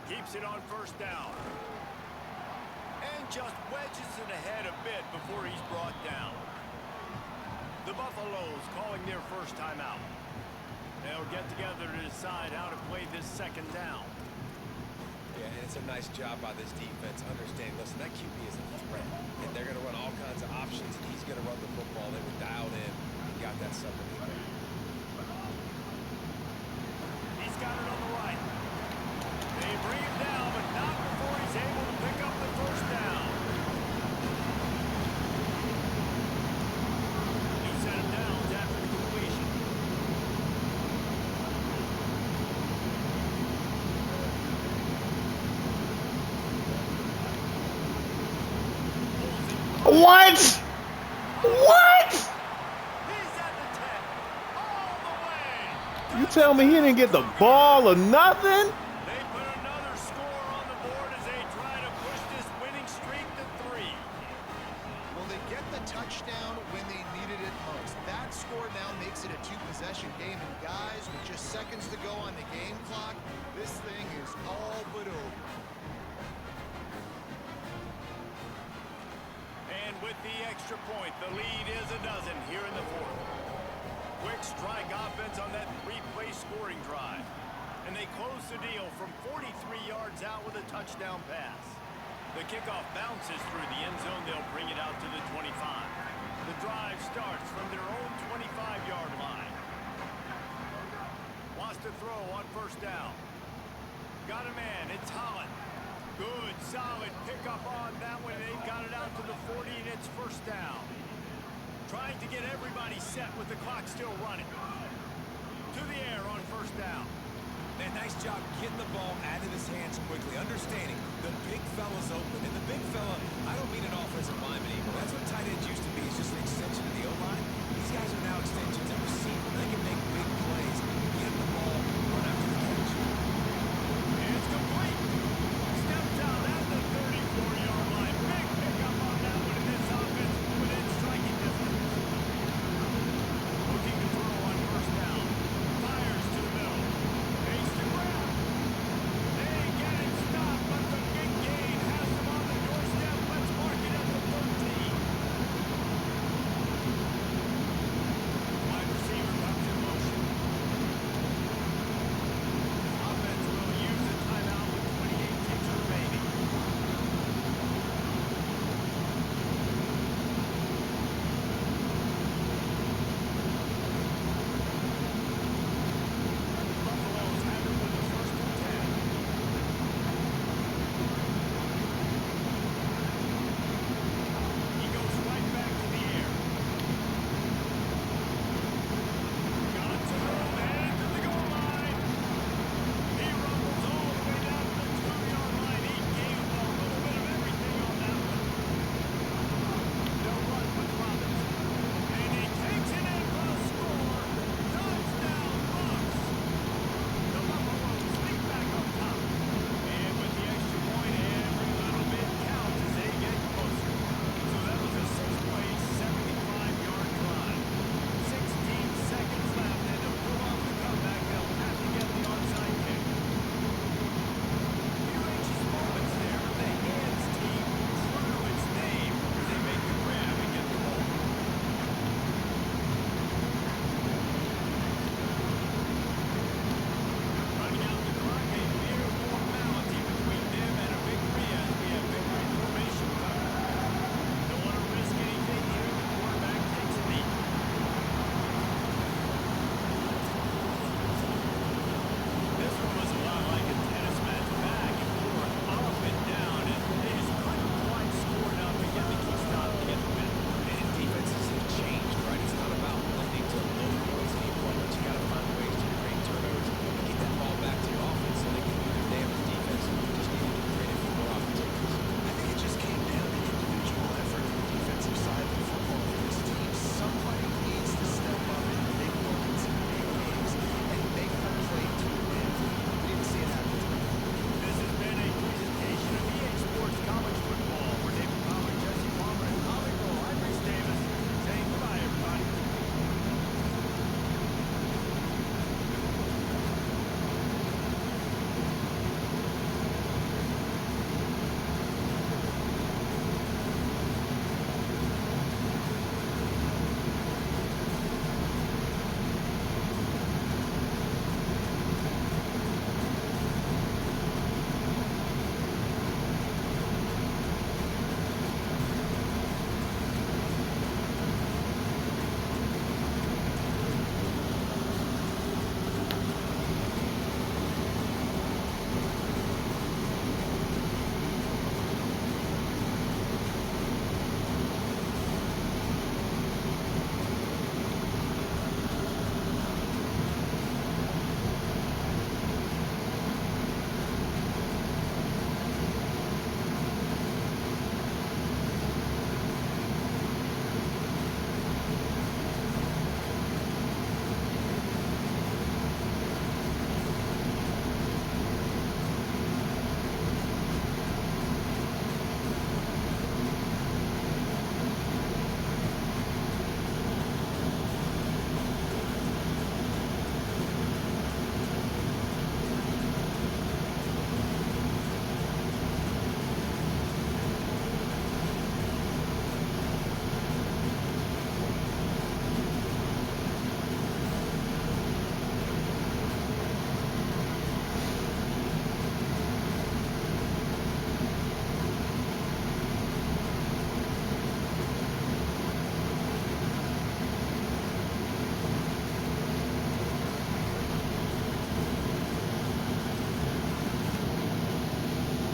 Keeps it on first down. And just wedges it ahead a bit before he's brought down. The Buffaloes calling their first timeout. They'll get together to decide how to play this second down.
Yeah, and it's a nice job by this defense understanding, listen, that QB is a threat, and they're going to run all kinds of options, and he's going to run the football. They were dialed in and got that stuff in there.
He's got it on the right. They bring him down, but not before he's able to pick up the first down. New set of downs after the completion.
What? What?
He's at the 10, all the way.
You tell me he didn't get the ball or nothing?
They put another score on the board as they try to push this winning streak to 3.
Well, they get the touchdown when they needed it most. That score now makes it a 2-possession game, and guys, with just seconds to go on the game clock, this thing is all but over.
And with the extra point, the lead is a dozen here in the 4th. Quick strike offense on that 3-play scoring drive. And they close the deal from 43 yards out with a touchdown pass. The kickoff bounces through the end zone. They'll bring it out to the 25. The drive starts from their own 25-yard line. Wants to throw on first down. Got a man. It's Holland. Good, solid pickup on that one. They've got it out to the 40, and it's first down. Trying to get everybody set with the clock still running. To the air on first down.
Man, nice job getting the ball out of his hands quickly, understanding the big fella's open. And the big fella, I don't mean an offensive lineman anymore. That's what tight ends used to be, is just an extension of the O-line. These guys are now extensions of receivers. They can make big plays, get the ball, run after the catch.
And it's complete. Steps out at the 34-yard line. Big pickup on that one in this offense within striking distance. Looking to throw on first down. Fires to the middle. Face to ground. They get it stopped, but the big gain has them on the doorstep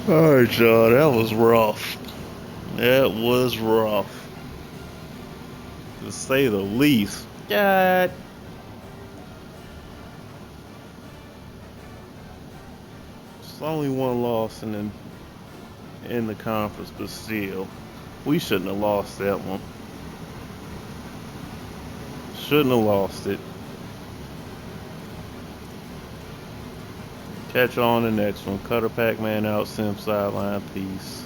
All right, y'all. That was rough. That was rough, to say the least. God. It's only one loss in the conference, but still, we shouldn't have lost that one. Shouldn't have lost it. Catch you on the next one. Cutter Pac-Man out, Sim Sideline. Peace.